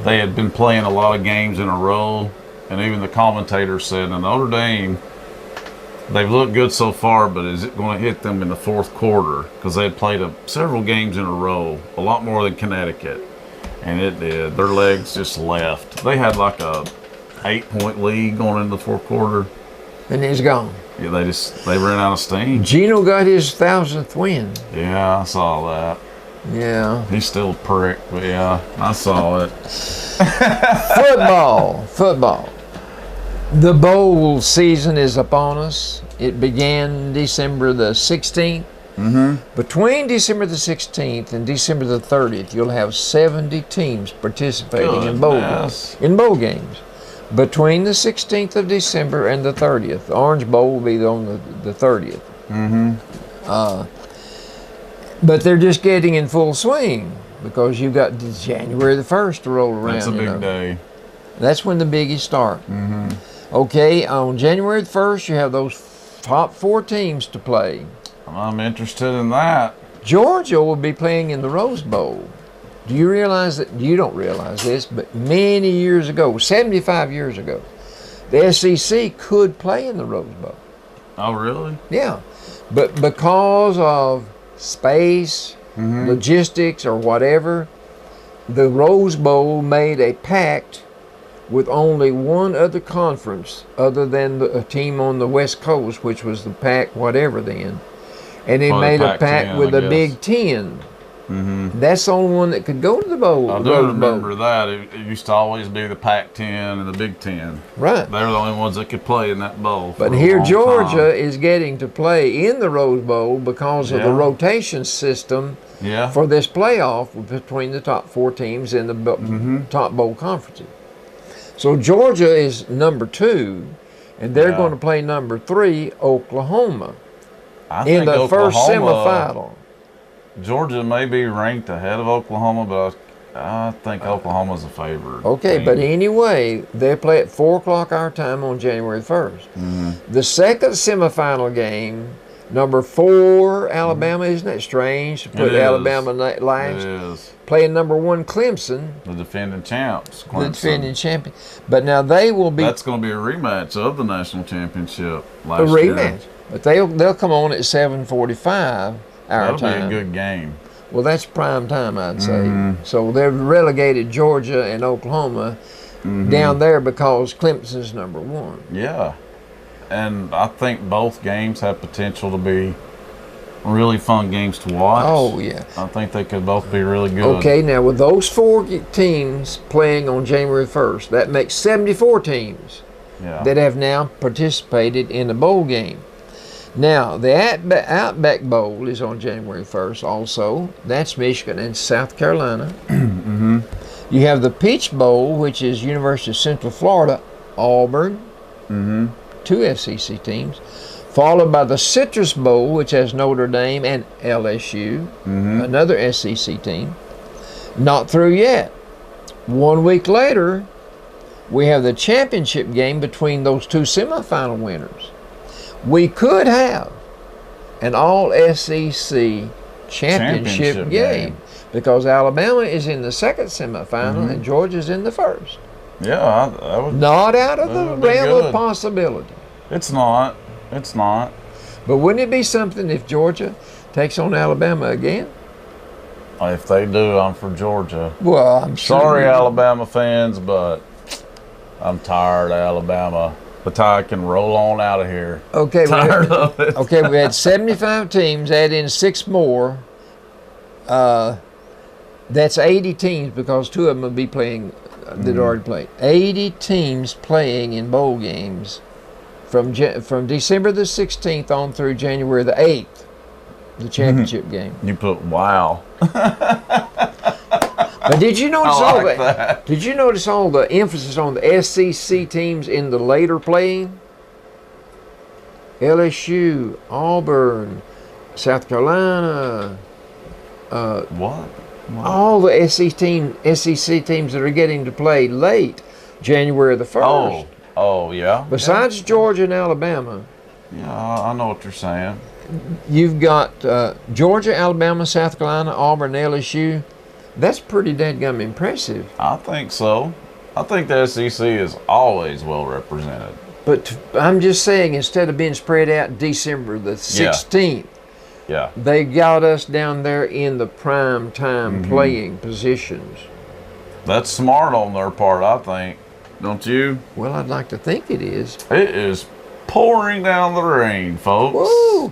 They had been playing a lot of games in a row, and even the commentators said, Notre Dame, they've looked good so far, but is it going to hit them in the fourth quarter? Because they had played several games in a row, a lot more than Connecticut, and it did. Their legs just left. They had like a 8-point lead going into the fourth quarter.
And it's gone.
Yeah, they ran out of steam.
Gino got his 1,000th win.
Yeah, I saw that.
Yeah.
He's still a prick, but yeah, I saw it.
Football. The bowl season is upon us. It began December the 16th. Between December the 16th and December the 30th, you'll have 70 teams participating in bowl games. Between the 16th of December and the 30th. The Orange Bowl will be on the 30th. But they're just getting in full swing because you've got January the 1st to roll around.
That's a big day.
That's when the biggies start. Okay, on January the 1st, you have those top 4 teams to play.
I'm interested in that.
Georgia will be playing in the Rose Bowl. Do you realize that? You don't realize this, but many years ago, 75 years ago, the SEC could play in the Rose Bowl.
Oh, really?
Yeah, but because of space, logistics, or whatever, the Rose Bowl made a pact with only one other conference other than a team on the West Coast, which was the Pac whatever then, and it made a pact with the Big Ten. That's the only one that could go to the bowl.
I do remember that. It used to always be the Pac-10 and the Big Ten.
Right.
They were the only ones that could play in that bowl.
But here Georgia is getting to play in the Rose Bowl because of the rotation system for this playoff between the top 4 teams in the top bowl conferences. So Georgia is number 2, and they're going to play number 3, Oklahoma, in the first semifinal.
Georgia may be ranked ahead of Oklahoma, but I think Oklahoma's a favorite.
Okay, but anyway, they play at 4 o'clock our time on January 1st. The second semifinal game, number 4, Alabama, isn't that strange to put Alabama last?
It is.
Playing number 1, Clemson.
The defending champs, Clemson.
The defending champion. But now they will be...
That's going to be a rematch of the national championship last
year. A rematch. But they'll come on at 7:45 our time.
That'll be a good game.
Well, that's prime time, I'd say. So they've relegated Georgia and Oklahoma down there because Clemson's number 1.
Yeah. And I think both games have potential to be really fun games to watch.
Oh, yeah.
I think they could both be really good.
Okay, now with those 4 teams playing on January 1st, that makes 74 teams that have now participated in the bowl game. Now, the Outback Bowl is on January 1st also. That's Michigan and South Carolina.
Mm-hmm.
You have the Peach Bowl, which is University of Central Florida, Auburn,
Mm-hmm.
2 SEC teams, followed by the Citrus Bowl, which has Notre Dame and LSU,
Mm-hmm.
another SEC team. Not through yet. 1 week later, we have the championship game between those two semifinal winners. We could have an all-SEC championship game because Alabama is in the second semifinal and Georgia's in the first.
Yeah, that would.
Not out of
that
the
would be
realm of
good.
possibility.
It's not. It's not.
But wouldn't it be something if Georgia takes on Alabama again?
If they do, I'm for Georgia.
Well, I'm sure.
Sorry, Alabama fans, but I'm tired of Alabama. The Tide can roll on out of here.
Okay,
Tired of it.
okay, we had 75 teams, add in 6 more. That's 80 teams because 2 of them will be playing that already played. 80 teams playing in bowl games from December the 16th on through January the 8th, the championship game.
You put wow.
But did you notice
I like that.
Did you notice all the emphasis on the SEC teams in the later playing? LSU, Auburn, South Carolina,
What?
all the SEC teams that are getting to play late, January the 1st.
Oh, yeah.
Besides Georgia and Alabama,
Yeah, I know what you're saying.
you've got Georgia, Alabama, South Carolina, Auburn, LSU. That's pretty dadgum impressive.
I think so. I think the SEC is always well represented.
But I'm just saying, instead of being spread out December the 16th,
Yeah.
they got us down there in the prime time playing positions.
That's smart on their part, I think. Don't you?
Well, I'd like to think it is.
It is pouring down the rain, folks.
Woo!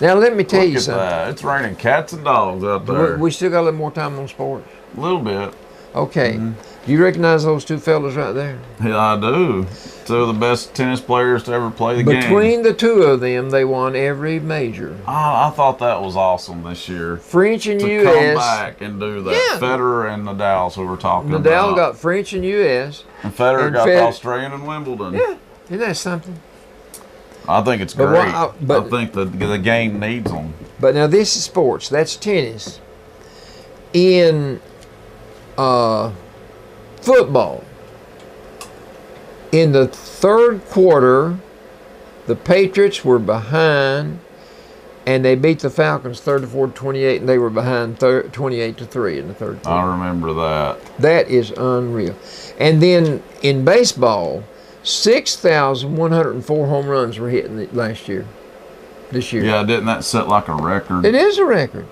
Now, let me tell
Look
you
at
something.
that. It's raining cats and dogs out there.
We still got a little more time on sports.
A little bit.
Okay. Do you recognize those two fellas right there?
Yeah, I do. 2 of the best tennis players to ever play the game.
Between the two of them, they won every major.
I thought that was awesome this year.
French and
To
U.S.
come back and do that.
Yeah.
Federer and Nadal, we were talking about.
Nadal got French and U.S.
And Federer
and
got the Australian and Wimbledon.
Yeah, isn't that something?
I think it's
But
great.
but-
I think the game needs them.
But now this is sports. That's tennis. In football, in the third quarter, the Patriots were behind, and they beat the Falcons 34-28, and they were behind 28-3 in the third quarter.
I remember that.
That is unreal. And then in baseball, 6,104 home runs were hit this year.
Yeah, didn't that set like a record?
It is a record.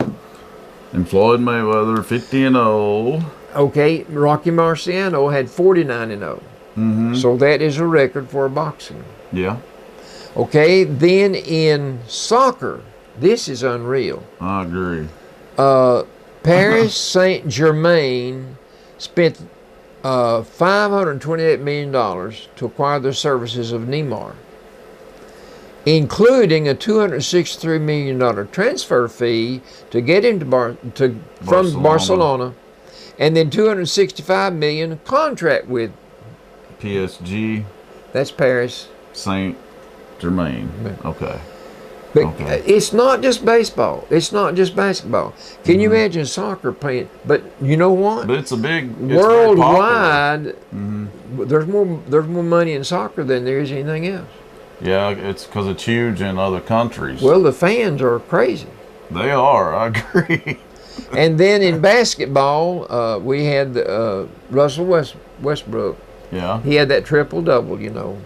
And Floyd Mayweather, 50-0.
Okay, Rocky Marciano had 49-0. So that is a record for a boxer.
Yeah,
Okay, then in soccer, this is unreal.
I agree.
Paris Saint-Germain spent $528 million to acquire the services of Neymar, including a $263 million transfer fee to get him from Barcelona, and then $265 million contract with
PSG,
that's Paris.
Saint Germain. Okay.
But
Okay.
it's not just baseball. It's not just basketball. Can you imagine soccer playing? But you know what?
But it's very popular.
Worldwide, there's more money in soccer than there is anything else.
Yeah, it's because it's huge in other countries.
Well, the fans are crazy.
They are. I agree.
And then in basketball, we had Russell Westbrook.
Yeah.
He had that triple-double, you know.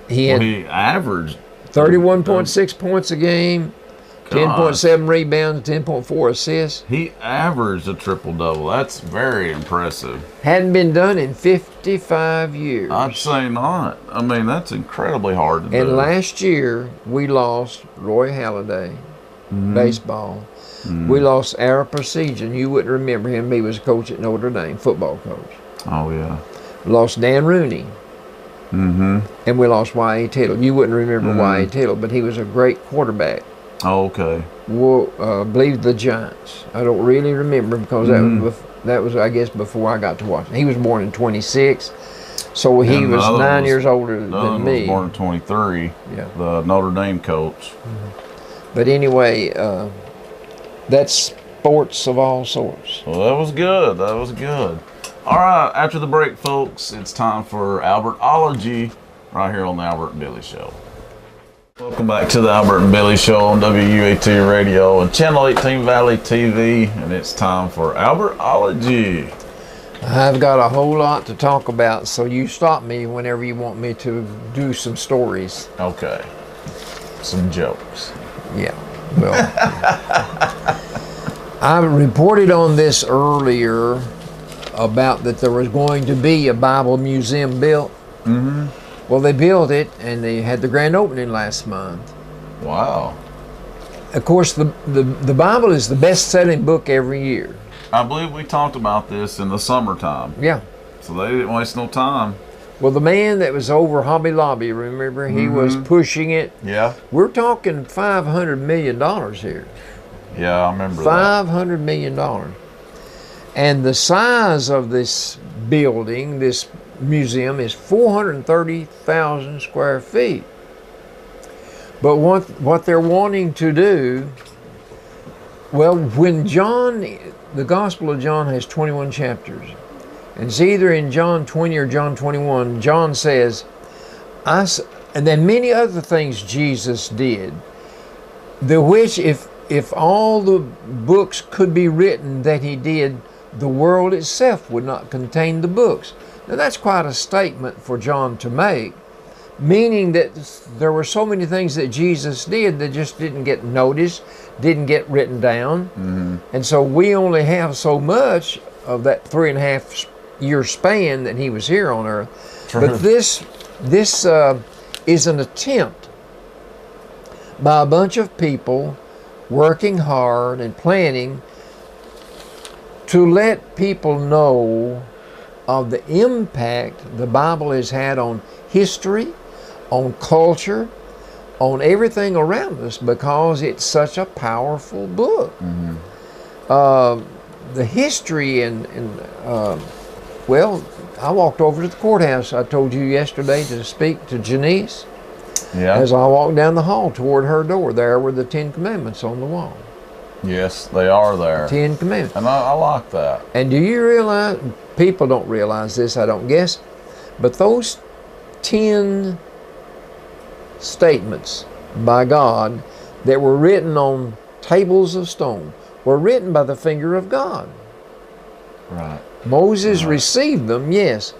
He had
He averaged
31.6 points a game, 10.7 rebounds, 10.4 assists.
He averaged a triple-double. That's very impressive.
Hadn't been done in 55 years.
I'd say not. I mean, that's incredibly hard to do.
And last year, we lost Roy Halladay, baseball. We lost Ara Precision. You wouldn't remember him. He was a coach at Notre Dame, football coach.
Oh, yeah.
Lost Dan Rooney. and we lost Y.A. Tittle. You wouldn't remember Y.A. Tittle, but he was a great quarterback.
Oh, okay.
Well, I believe the Giants. I don't really remember because that was I guess before I got to Washington. He was born in 26, so he
And
was
the other
9
was-
years older
The other
than
one
me.
was born in 23.
Yeah.
The Notre Dame coach.
But anyway, that's sports of all sorts.
Well, that was good. That was good. All right, after the break, folks, it's time for Albertology right here on the Albert and Billy Show. Welcome back to the Albert and Billy Show on WUAT Radio and Channel 18 Valley TV, and it's time for Albertology.
I've got a whole lot to talk about, so you stop me whenever you want me to do some stories.
Okay. Some jokes.
Yeah, well, I reported on this earlier about that there was going to be a Bible museum built. Well, they built it, and they had the grand opening last month.
Wow.
Of course, the Bible is the best-selling book every year.
I believe we talked about this in the summertime,
Yeah.
so they didn't waste no time.
Well, the man that was over Hobby Lobby, remember, he was pushing it.
Yeah.
We're talking $500 million here.
Yeah, I remember that.
$500 million. And the size of this building, this museum, is 430,000 square feet. But what they're wanting to do, well, when John, the Gospel of John has 21 chapters, and it's either in John 20 or John 21, John says, and then many other things Jesus did, the which if all the books could be written that he did, the world itself would not contain the books. Now that's quite a statement for John to make, meaning that there were so many things that Jesus did that just didn't get noticed, didn't get written down. And so we only have so much of that 3.5 year span that he was here on earth.
True.
But this is an attempt by a bunch of people working hard and planning to let people know of the impact the Bible has had on history, on culture, on everything around us, because it's such a powerful book. The history well, I walked over to the courthouse. I told you yesterday to speak to Janice.
Yeah.
As I walked down the hall toward her door, there were the 10 Commandments on the wall.
Yes, they are there.
10 Commandments.
And I like that.
And do you realize, people don't realize this, I don't guess, but those 10 statements by God that were written on tables of stone were written by the finger of God.
Right.
Moses received them, yes,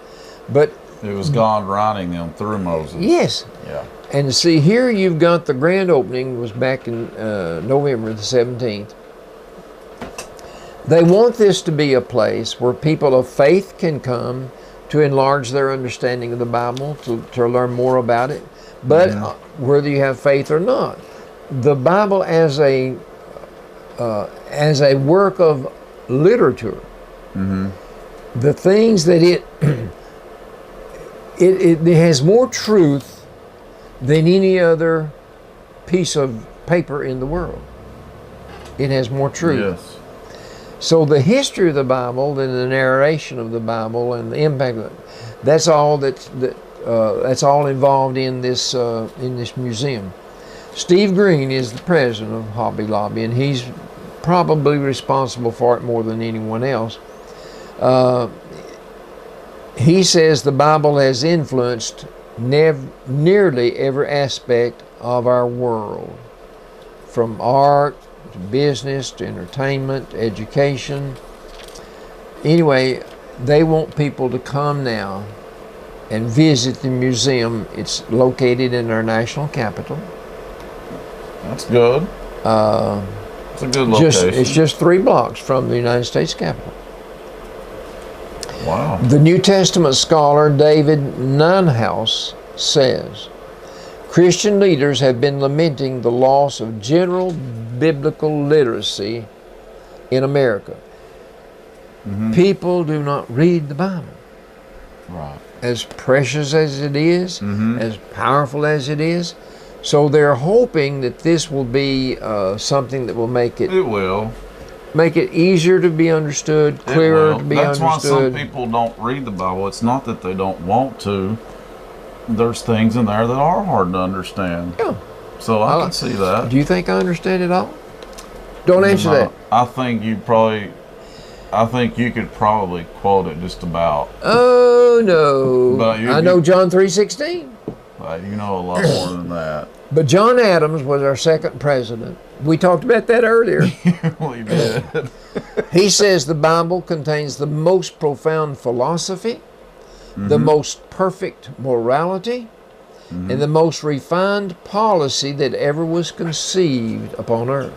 but
It was God writing them through Moses.
yes.
Yeah.
And see, here you've got the grand opening was back in November the 17th. They want this to be a place where people of faith can come to enlarge their understanding of the Bible, to learn more about it. But whether you have faith or not, the Bible as a work of literature, the things that it has more truth than any other piece of paper in the world. It has more truth.
Yes.
So the history of the Bible and the narration of the Bible and the impact of it, that's all that's all involved in this museum. Steve Green is the president of Hobby Lobby, and he's probably responsible for it more than anyone else. He says the Bible has influenced nearly every aspect of our world, from art to business to entertainment to education. Anyway, they want people to come now and visit the museum. It's located in our national capital.
That's good. It's a good location.
It's just 3 blocks from the United States Capitol.
Wow.
The New Testament scholar David Nunhaus says, Christian leaders have been lamenting the loss of general biblical literacy in America. People do not read the Bible.
Right.
as precious as it is,
Mm-hmm.
as powerful as it is. So they're hoping that this will be something that will make it
will.
easier to be understood,
It
clearer
will.
to be
That's
understood.
why some people don't read the Bible. It's not that they don't want to. There's things in there that are hard to understand.
Yeah.
So I can see that.
Do you think I understand it all? Don't answer that.
I think you could probably quote it just about.
Oh no!
But
I know John 3:16.
You know a lot more than that.
But John Adams was our second president. We talked about that earlier.
Well, you did.
He says the Bible contains the most profound philosophy, the most perfect morality, and the most refined policy that ever was conceived upon earth.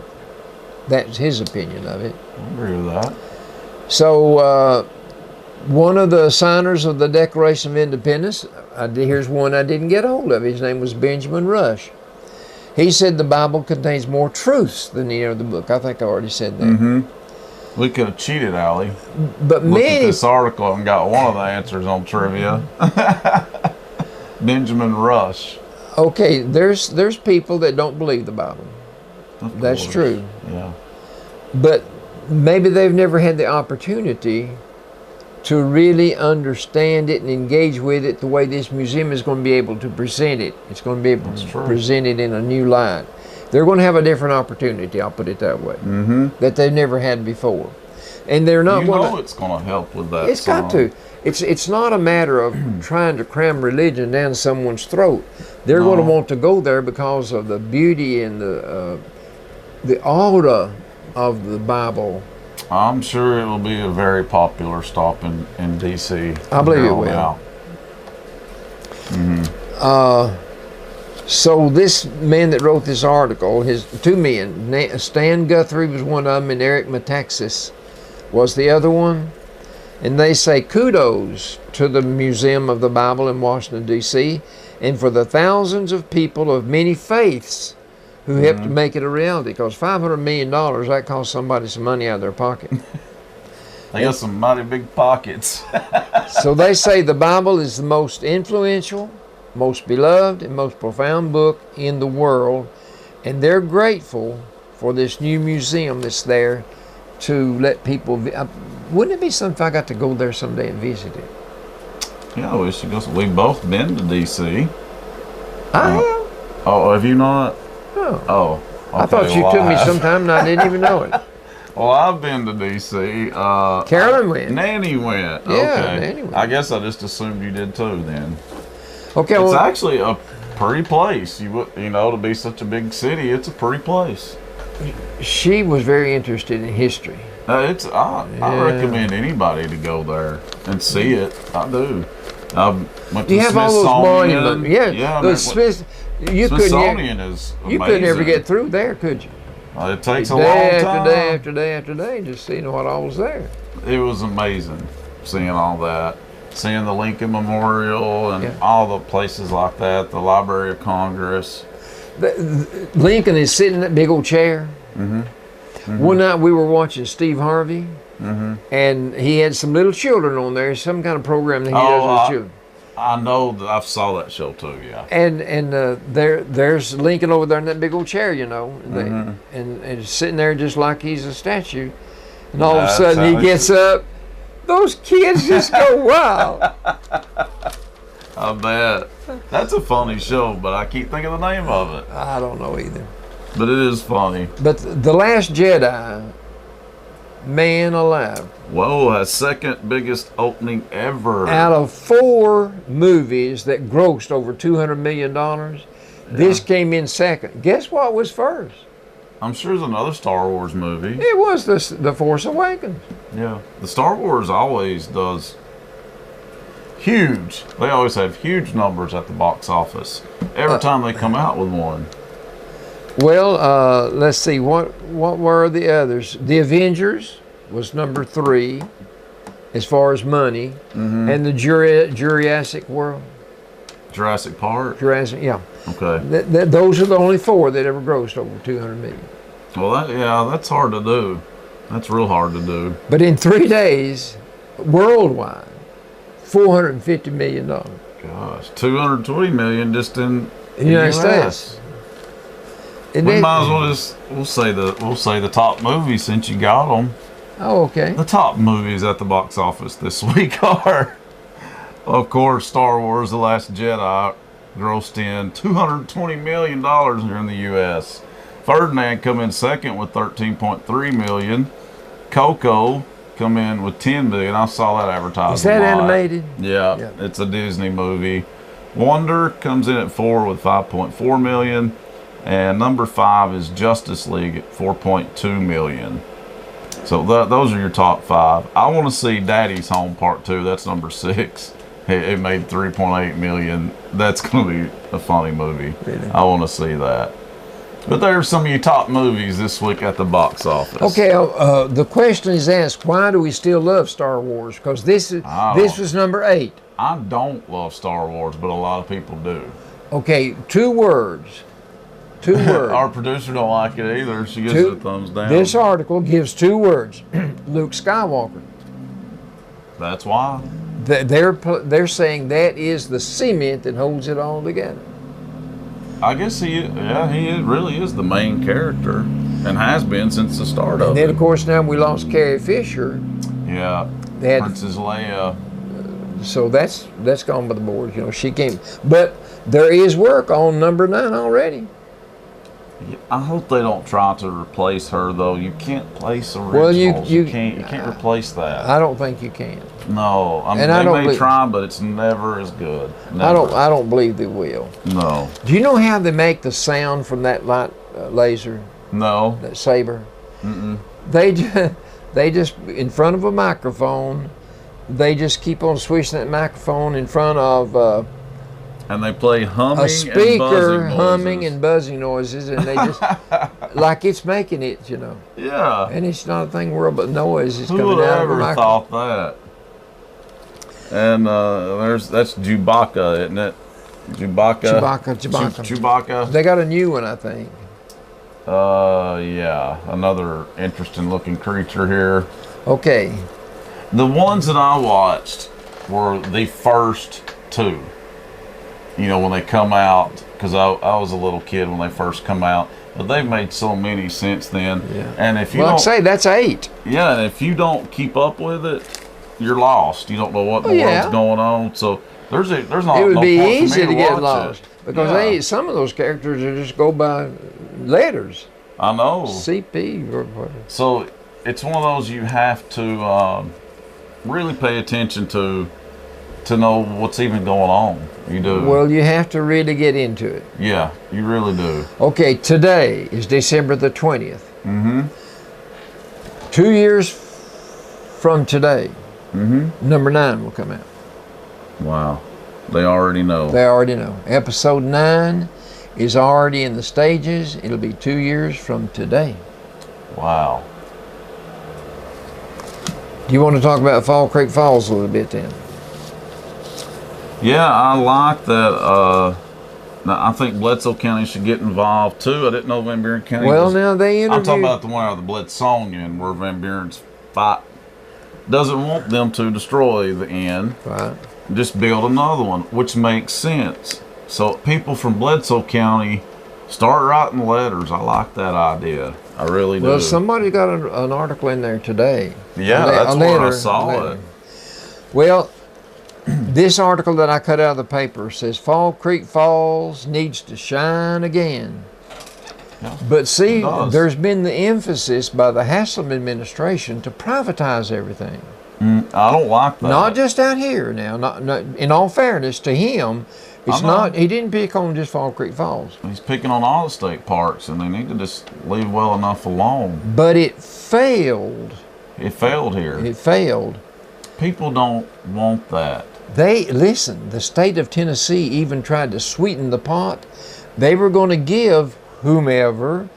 That's his opinion of it.
I agree with that.
So, one of the signers of the Declaration of Independence, here's one I didn't get hold of. His name was Benjamin Rush. He said the Bible contains more truths than any other book. I think I already said that.
Mm-hmm. We could have cheated, Allie.
But
Looked at
many,
this article and got one of the answers on trivia. Benjamin Rush.
okay, there's people that don't believe the Bible.
Of
That's
course.
true.
Yeah.
But maybe they've never had the opportunity to really understand it and engage with it the way this museum is going to be able to present it. It's going to be able to present it in a new light. They're going to have a different opportunity, I'll put it that way, that they've never had before. And they're not going to...
it's going to help with that.
It's got to. It's not a matter of trying to cram religion down someone's throat. They're going to want to go there because of the beauty and the aura of the Bible.
I'm sure it will be a very popular stop in D.C.
I believe it will. So this man that wrote this article, his two men, Stan Guthrie was one of them, and Eric Metaxas was the other one. And they say kudos to the Museum of the Bible in Washington, D.C., and for the thousands of people of many faiths who helped to make it a reality, because $500 million, that cost somebody some money out of their pocket.
They got some mighty big pockets.
So they say the Bible is the most influential, most beloved, and most profound book in the world, and they're grateful for this new museum that's there to let people... Wouldn't it be something if I got to go there someday and visit it?
Yeah, we should go. We've both been to D.C.
I have.
Oh, have you not?
No.
Oh. Okay,
I thought you
well,
took me
I have.
sometime and I didn't even know it.
Well, I've been to D.C.
Carolyn went.
Nanny went.
Yeah,
okay.
Nanny went.
I guess I just assumed you did too then.
Okay,
It's
well,
actually a pretty place. You know, to be such a big city, it's a pretty place.
she was very interested in history.
I recommend anybody to go there and see it. I do. I went to
You have all those
Smithsonian.
monuments. Yeah,
Yeah.
the
Smithsonian is amazing.
you couldn't ever get through there, could you?
It takes a
Day
long
after
time.
day after day after day, just seeing what all was there.
It was amazing seeing all that. Seeing the Lincoln Memorial and
Yeah.
all the places like that, the Library of Congress.
Lincoln is sitting in that big old chair. One night we were watching Steve Harvey, and he had some little children on there, some kind of program that he does with children.
I know that I saw that show too, yeah.
And there's Lincoln over there in that big old chair, you know, and sitting there just like he's a statue. And all of a
That's
sudden
how
he
they
gets up. Those kids just go wild.
I bet. That's a funny show, but I keep thinking the name of it.
I don't know either.
But it is funny.
But The Last Jedi, man alive.
Whoa, has second biggest opening ever.
Out of 4 movies that grossed over $200 million, this came in second. Guess what was first?
I'm sure there's another Star Wars movie.
It was The Force Awakens.
Yeah. The Star Wars always does huge. They always have huge numbers at the box office every time they come out with one.
Well, let's see. What were the others? The Avengers was number 3 as far as money. And the Jurassic World.
Jurassic Park?
Jurassic, yeah.
Okay.
Those are the only 4 that ever grossed over 200 million.
Well, that's hard to do. That's real hard to do.
But in 3 days, worldwide, $450 million.
Gosh, 220 million just in
The United States. And
We
they-
might as well we'll say the top movies since you got them.
Oh, okay.
The top movies at the box office this week are, of course, Star Wars: The Last Jedi grossed in $220 million here in the U.S. Ferdinand come in second with $13.3 million. Coco come in with $10 million. I saw that advertised.
Is that
a lot.
animated?
Yeah,
Yeah.
it's a Disney movie. Wonder comes in at 4 with $5.4 million. And number 5 is Justice League at $4.2 million. So those are your top 5. I want to see Daddy's Home Part 2. That's number 6. It made $3.8 million. That's going to be a funny movie.
Really?
I want to see that. But there's some of your top movies this week at the box office.
Okay, the question is asked, why do we still love Star Wars? Because this was number 8.
I don't love Star Wars, but a lot of people do.
Okay, 2 words. 2 words.
Our producer don't like it either. She gives it a thumbs down.
This article gives 2 words. Luke Skywalker.
That's why.
They're saying that is the cement that holds it all together.
I guess he really is the main character and has been since the start of
And then,
it.
of course, now we lost Carrie Fisher.
Yeah,
They had,
Princess Leia.
so that's gone by the board. You know, she came. But there is work on number 9 already.
I hope they don't try to replace her though. You can't place originals.
Well,
you can't replace that.
I don't think you can.
No, I mean
And I
they
don't
may
believe-
try, but it's never as good. Never.
I don't believe they will.
No,
Do you know how they make the sound from that light laser,
no.
that saber?
Mm-mm.
They just in front of a microphone. They just keep on swishing that microphone in front of
And they play humming
a speaker,
and buzzing
humming
noises.
and buzzing noises, and they just like it's making it, you know.
Yeah.
And it's not a thing where but noise is
Who
coming
would
out
have
of the
ever
microphone.
thought that? And that's Chewbacca, isn't it? Chewbacca. Chewbacca.
They got a new one, I think.
Yeah, another interesting looking creature here.
Okay.
The ones that I watched were the first 2. You know, when they come out, because I was a little kid when they first come out, but they've made so many since then.
Yeah.
And if you
Well, I'd
don't,
say that's 8.
yeah, and if you don't keep up with it, you're lost. You don't know what in the
yeah.
world's going on. So there's not.
It would
no
be
point for me
easy to get
watch
lost
it.
because some of those characters are just go by letters,
I know.
CP or whatever.
So it's one of those you have to really pay attention to know what's even going on. You do.
Well, you have to really get into it.
Yeah, you really do.
Okay, today is December the 20th.
Mm-hmm.
2 years from today,
Mm-hmm.
number 9 will come out.
Wow. They already know.
They already know. Episode 9 is already in the stages. It'll be 2 years from today.
Wow.
Do you want to talk about Fall Creek Falls a little bit then?
Yeah, I like that. I think Bledsoe County should get involved too. I didn't know Van Buren County.
Well, now they
I'm talking
interviewed.
about the one out of the Bledsonia, where Van Buren's fight doesn't want them to destroy the inn.
Right.
Just build another one, which makes sense. So people from Bledsoe County start writing letters. I like that idea. I really do.
Well, somebody got an article in there today.
Yeah, that's where I saw it.
Well, this article that I cut out of the paper says Fall Creek Falls needs to shine again.
Yeah,
But see,
it does.
there's been the emphasis by the Haslam administration to privatize everything.
I don't like that.
Not just out here now. Not, in all fairness to him, it's
I know.
not. He didn't pick on just Fall Creek Falls.
He's picking on all the state parks, and they need to just leave well enough alone.
But it failed.
It failed here.
It failed.
People don't want that.
Listen, the state of Tennessee even tried to sweeten the pot. They were going to give whomever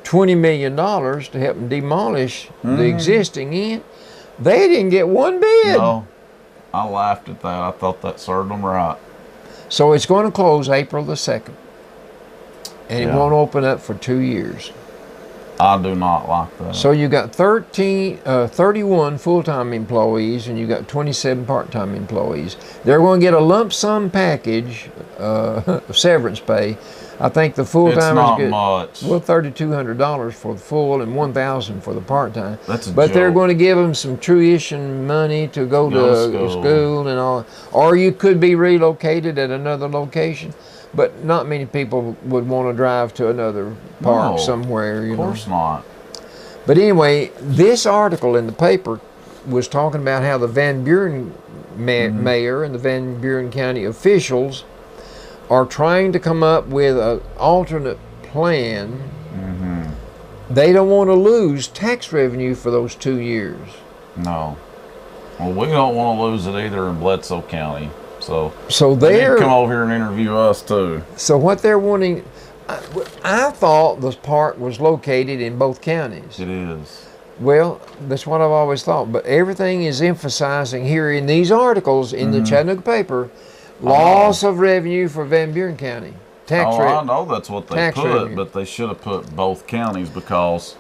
$20 million to help them demolish the existing inn. They didn't get one bid.
No, I laughed at that. I thought that served them right.
So it's going to close April the 2nd. And it
Yeah.
won't open up for 2 years.
I do not like that.
So you got 31 full-time employees and you got 27 part-time employees. They're going to get a lump sum package of severance pay. I think the full-timers
it's not
get
much.
well $3,200 for the full and $1,000 for the part-time.
That's a
but
joke.
they're going to give them some tuition money to go to school and all. Or you could be relocated at another location. But not many people would want to drive to another park somewhere, you know.
Of course not.
But anyway, this article in the paper was talking about how the Van Buren mayor and the Van Buren County officials are trying to come up with an alternate plan. They don't want to lose tax revenue for those 2 years.
No. Well, we don't want to lose it either in Bledsoe County. So
they're
come over here and interview us too.
So what they're wanting, I thought this park was located in both counties.
It is.
Well, that's what I've always thought. But everything is emphasizing here in these articles in the Chattanooga paper, loss of revenue for Van Buren County.
I know that's what they put,
revenue.
but they should have put both counties because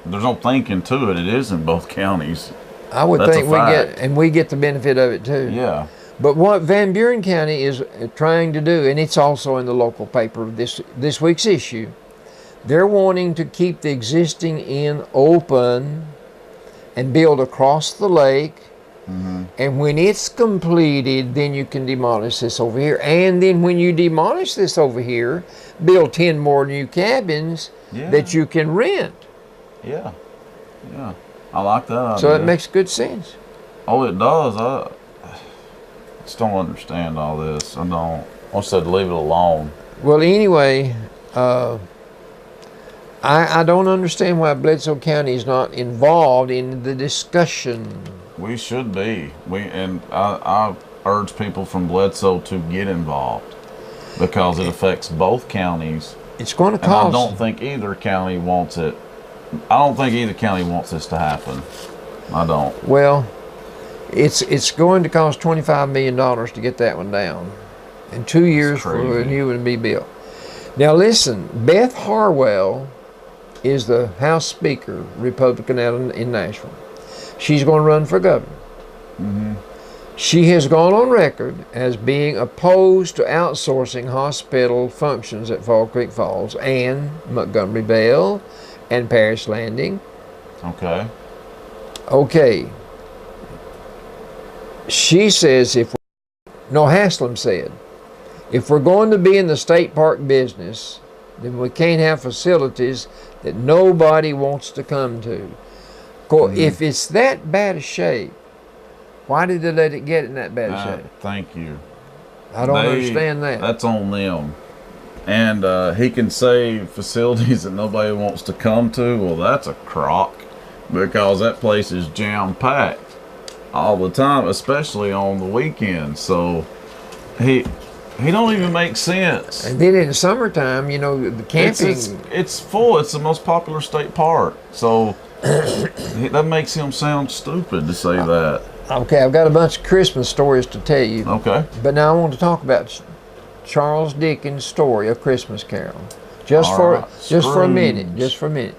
there's no thinking to it. It is in both counties.
I would
That's
think we get the benefit of it too.
Yeah.
But what Van Buren County is trying to do, and it's also in the local paper, this week's issue, they're wanting to keep the existing inn open and build across the lake. And when it's completed, then you can demolish this over here. And then when you demolish this over here, build 10 more new cabins that you can rent.
Yeah. Yeah. I like that idea.
So it makes good sense.
Oh, it does. I just don't understand all this. I don't. I said leave it alone.
Well, anyway, I don't understand why Bledsoe County is not involved in the discussion.
We should be. I urge people from Bledsoe to get involved because it affects both counties.
It's going to
And I
cost.
don't think either county wants it. I don't think either county wants this to happen. I don't.
Well, it's going to cost $25 million to get that one down, and 2 years for a new one to be built. Now listen, Beth Harwell is the House Speaker, Republican out in Nashville. She's going to run for governor. She has gone on record as being opposed to outsourcing hospital functions at Fall Creek Falls and Montgomery Bell and Paris Landing. Okay. She says Haslam said, if we're going to be in the state park business, then we can't have facilities that nobody wants to come to. If it's that bad a shape, why did they let it get in that bad a shape?
Thank you.
I don't understand that.
That's on them. And he can say facilities that nobody wants to come to. Well, that's a crock because that place is jam-packed all the time, especially on the weekends. So he don't even make sense.
And then in the summertime, the camping.
It's full. It's the most popular state park. So that makes him sound stupid to say that.
Okay, I've got a bunch of Christmas stories to tell you.
Okay.
But now I want to talk about Charles Dickens' story, A Christmas Carol. Just for a minute.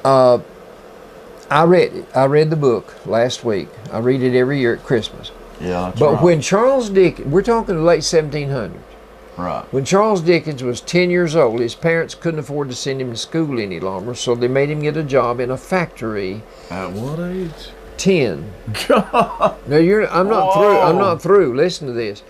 I read the book last week. I read it every year at Christmas.
Yeah, that's
But
right.
when Charles Dickens, we're talking the late 1700s.
Right.
When Charles Dickens was 10 years old, his parents couldn't afford to send him to school any longer, so they made him get a job in a factory.
At what age?
10.
God.
Now I'm not through. Listen to this.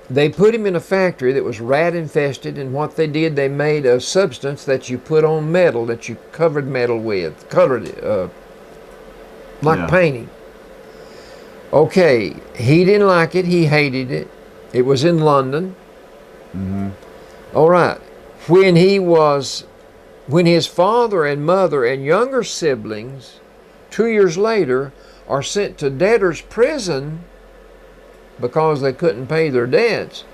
They put him in a factory that was rat infested, and what they did, they made a substance that you put on metal, that you covered metal with, colored it, like painting. Okay, he didn't like it. He hated it. It was in London. All right. When his father and mother and younger siblings, 2 years later, are sent to debtor's prison because they couldn't pay their debts.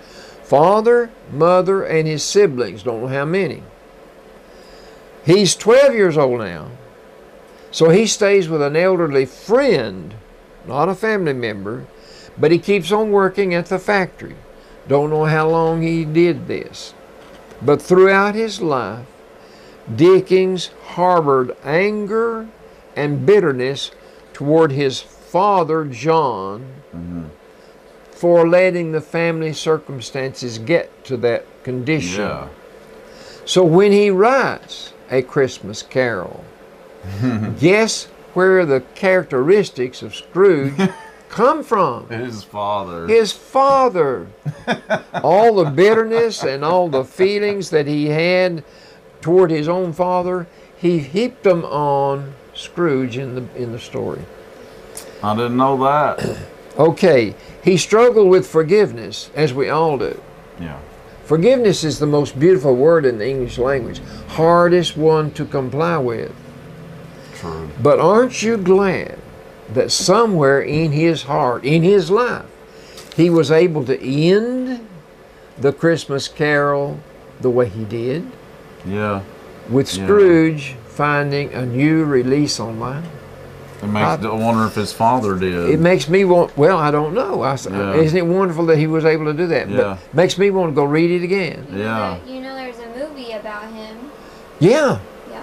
Father, mother, and his siblings, don't know how many. He's 12 years old now. So he stays with an elderly friend, not a family member, but he keeps on working at the factory. Don't know how long he did this. But throughout his life, Dickens harbored anger and bitterness toward his father, John, for letting the family circumstances get to that condition.
Yeah.
So when he writes A Christmas Carol, guess where the characteristics of Scrooge come from?
His father.
His father. All the bitterness and all the feelings that he had toward his own father, he heaped them on Scrooge in the story.
I didn't know that.
Okay, he struggled with forgiveness, as we all do.
Yeah.
Forgiveness is the most beautiful word in the English language, hardest one to comply with.
True.
But aren't you glad that somewhere in his heart, in his life, he was able to end the Christmas Carol the way he did?
Yeah.
With Scrooge finding a new release on life.
It makes me wonder if his father did.
It makes me want, well, I don't know. Isn't it wonderful that he was able to do that?
Yeah.
But it makes me want to go read it again.
Yeah.
You know there's a movie about him.
Yeah.
Yeah.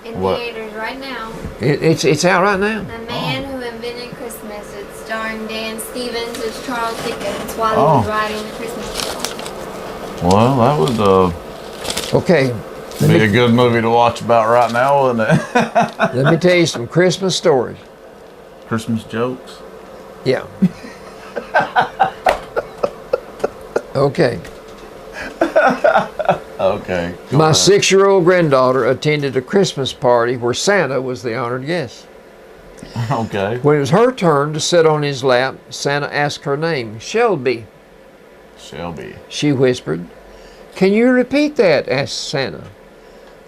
In
What?
theaters right now.
It's out right now.
The Man Who Invented Christmas. It's starring Dan Stevens as Charles Dickens while he was writing the Christmas Carol.
Well, that would
Okay.
be a good movie to watch about right now, wouldn't it?
Let me tell you some Christmas stories.
Christmas jokes.
Yeah. Okay.
Okay.
My 6-year-old granddaughter attended a Christmas party where Santa was the honored guest.
Okay.
When it was her turn to sit on his lap, Santa asked her name. Shelby,
Shelby.
she whispered. Can you repeat that? Asked Santa.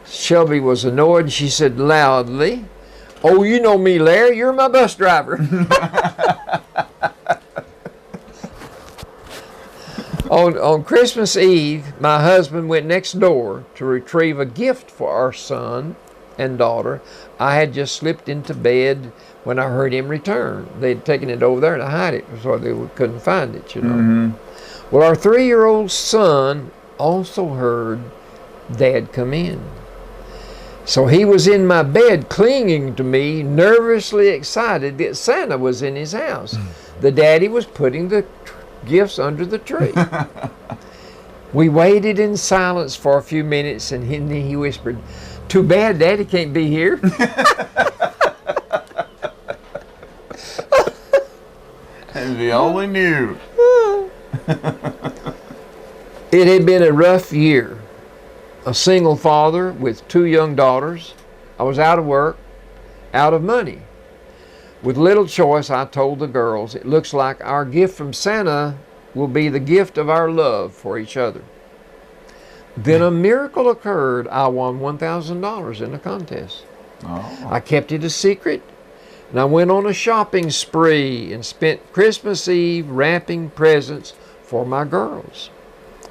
Shelby was annoyed. She said loudly, oh, you know me, Larry. You're my bus driver. On Christmas Eve, my husband went next door to retrieve a gift for our son and daughter. I had just slipped into bed when I heard him return. They'd taken it over there to hide it so they couldn't find it, you know. Well, our 3-year-old son also heard Dad come in. So he was in my bed clinging to me, nervously excited that Santa was in his house. The daddy was putting the gifts under the tree. We waited in silence for a few minutes and then he whispered, too bad Daddy can't be here.
If he only knew.
It had been a rough year. A single father with 2 young daughters. I was out of work, out of money. With little choice, I told the girls, it looks like our gift from Santa will be the gift of our love for each other. Then a miracle occurred. I won $1,000 in a contest.
Oh.
I kept it a secret, and I went on a shopping spree and spent Christmas Eve wrapping presents for my girls.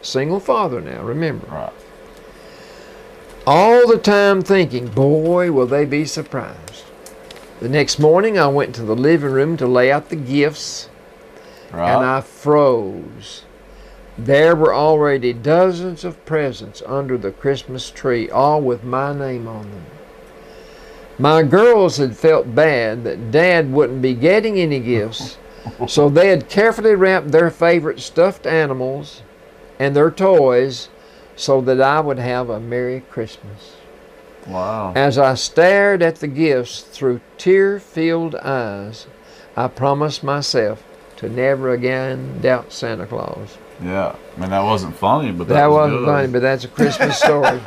Single father now, remember.
Right.
All the time thinking, boy, will they be surprised. The next morning, I went to the living room to lay out the gifts,
Right.
and I froze. There were already dozens of presents under the Christmas tree, all with my name on them. My girls had felt bad that Dad wouldn't be getting any gifts, so they had carefully wrapped their favorite stuffed animals and their toys so that I would have a Merry Christmas.
Wow.
As I stared at the gifts through tear-filled eyes, I promised myself to never again doubt Santa Claus.
Yeah. I mean, that wasn't funny, but
That
was
wasn't
good.
funny, but that's a Christmas story.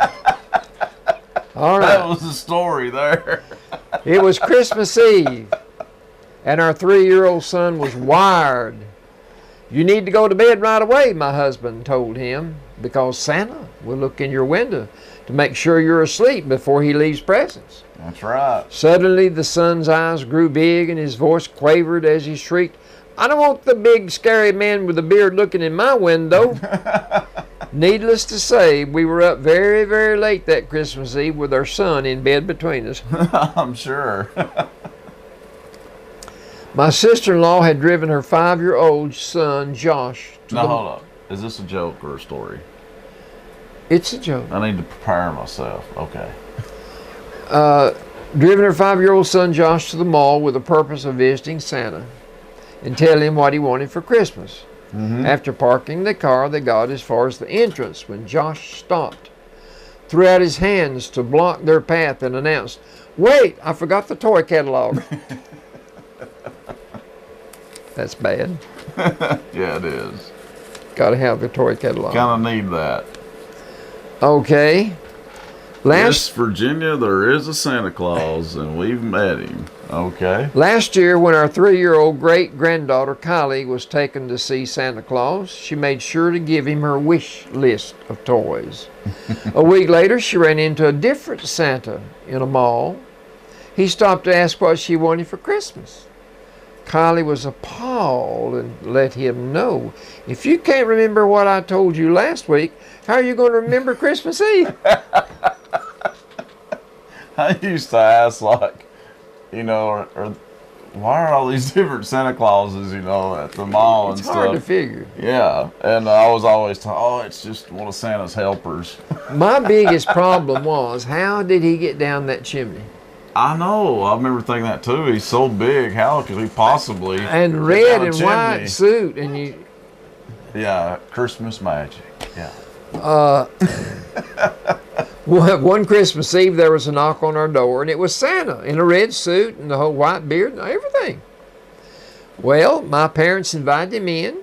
All
That
right.
was the story there.
It was Christmas Eve, and our 3-year-old son was wired. You need to go to bed right away, my husband told him, because Santa will look in your window to make sure you're asleep before he leaves presents.
That's right.
Suddenly, the son's eyes grew big and his voice quavered as he shrieked, I don't want the big, scary man with the beard looking in my window. Needless to say, we were up very, very late that Christmas Eve with our son in bed between us.
I'm sure.
My sister-in-law had driven her 5-year-old son, Josh, to
Now,
the...
hold up. Is this a joke or a story?
It's a joke.
I need to prepare myself. Okay.
driven her 5-year-old son Josh to the mall with the purpose of visiting Santa and tell him what he wanted for Christmas. After parking the car, they got as far as the entrance when Josh stopped, threw out his hands to block their path, and announced, "Wait, I forgot the toy catalog." That's bad.
Yeah, it is.
Got to have the toy catalog.
Kind of need that.
Okay.
Yes, Virginia, there is a Santa Claus, and we've met him. Okay.
Last year, when our 3-year-old great-granddaughter Kylie was taken to see Santa Claus, she made sure to give him her wish list of toys. A week later, she ran into a different Santa in a mall. He stopped to ask what she wanted for Christmas. Kylie was appalled and let him know, "If you can't remember what I told you last week, how are you going to remember Christmas Eve?"
I used to ask, like, you know, or why are all these different Santa Clauses, you know, at the mall and
It's
stuff?
hard to figure.
Yeah, and I was always told, oh, it's just one of Santa's helpers.
My biggest problem was, how did he get down that chimney?
I know. I remember thinking that too. He's so big. How could he possibly?
And
get
red
down a
and
chimney?
white suit, and you.
Yeah, Christmas magic. Yeah.
One Christmas Eve, there was a knock on our door, and it was Santa in a red suit and the whole white beard and everything. Well, my parents invited him in,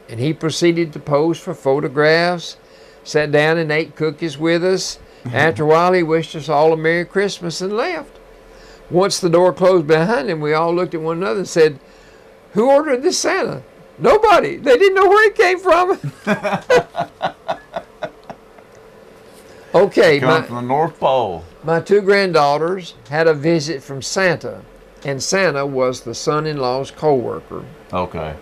and he proceeded to pose for photographs, sat down and ate cookies with us. After a while, he wished us all a Merry Christmas and left. Once the door closed behind him, we all looked at one another and said, "Who ordered this Santa?" Nobody. They didn't know where he came from. Okay,
Come from the North Pole.
my 2 granddaughters had a visit from Santa, and Santa was the son-in-law's co-worker.
Okay.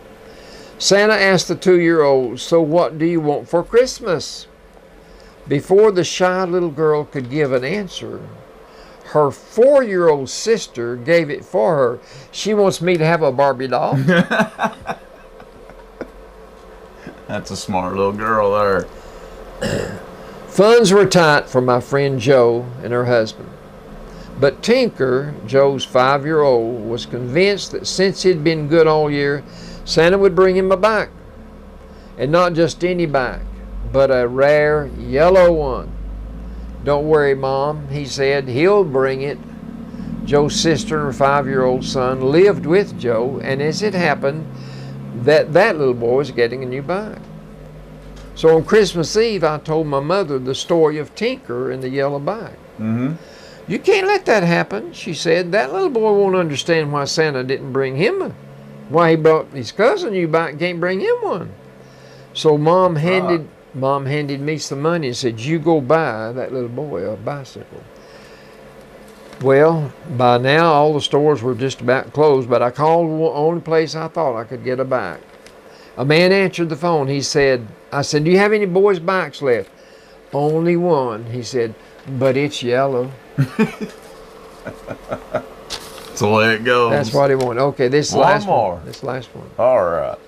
Santa asked the 2-year-old, "So what do you want for Christmas?" Before the shy little girl could give an answer, her 4-year-old sister gave it for her. "She wants me to have a Barbie doll."
That's a smart little girl there.
Funds were tight for my friend Joe and her husband. But Tinker, Joe's 5-year-old, was convinced that since he'd been good all year, Santa would bring him a bike. And not just any bike, but a rare yellow one. "Don't worry, Mom," he said, "he'll bring it." Joe's sister and her 5-year-old son lived with Joe, and as it happened, that little boy was getting a new bike. So on Christmas Eve, I told my mother the story of Tinker and the yellow bike. "You can't let that happen," she said. "That little boy won't understand why Santa didn't bring him why he brought his cousin a new bike, can't bring him one." So Mom handed me some money and said, "You go buy that little boy a bicycle." Well, by now all the stores were just about closed, but I called the only place I thought I could get a bike. A man answered the phone. I said, "Do you have any boys' bikes left?" "Only one," he said, "but it's yellow."
That's the way it goes.
That's what he wanted. Okay, this last one. This last one.
All right.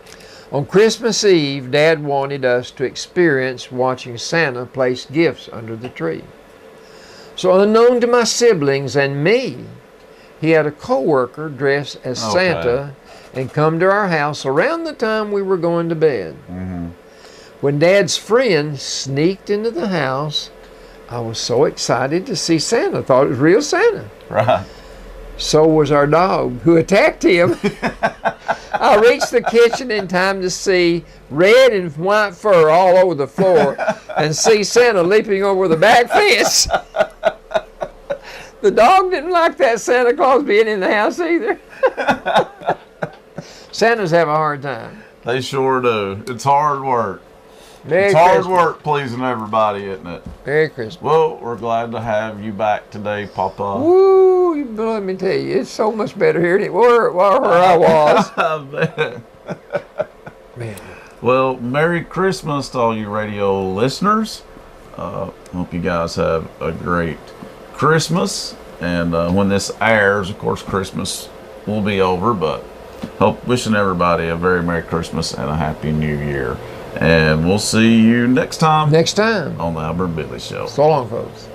On Christmas Eve, Dad wanted us to experience watching Santa place gifts under the tree. So unknown to my siblings and me, he had a co-worker dressed as Santa and come to our house around the time we were going to bed. When Dad's friend sneaked into the house, I was so excited to see Santa. Thought it was real Santa.
Right.
So was our dog, who attacked him. I reached the kitchen in time to see red and white fur all over the floor and see Santa leaping over the back fence. The dog didn't like that Santa Claus being in the house either. Santas have a hard time.
They sure do. It's hard work.
Merry
It's hard
Christmas.
work pleasing everybody, isn't it?
Merry Christmas.
Well, we're glad to have you back today, Papa.
Woo! Let me tell you, it's so much better here than it were where I was.
I bet.
Man.
Well, Merry Christmas to all you radio listeners. Hope you guys have a great Christmas. And when this airs, of course, Christmas will be over. But wishing everybody a very Merry Christmas and a Happy New Year. And we'll see you next time
Next time.
on the Albert Billy Show.
So long, folks.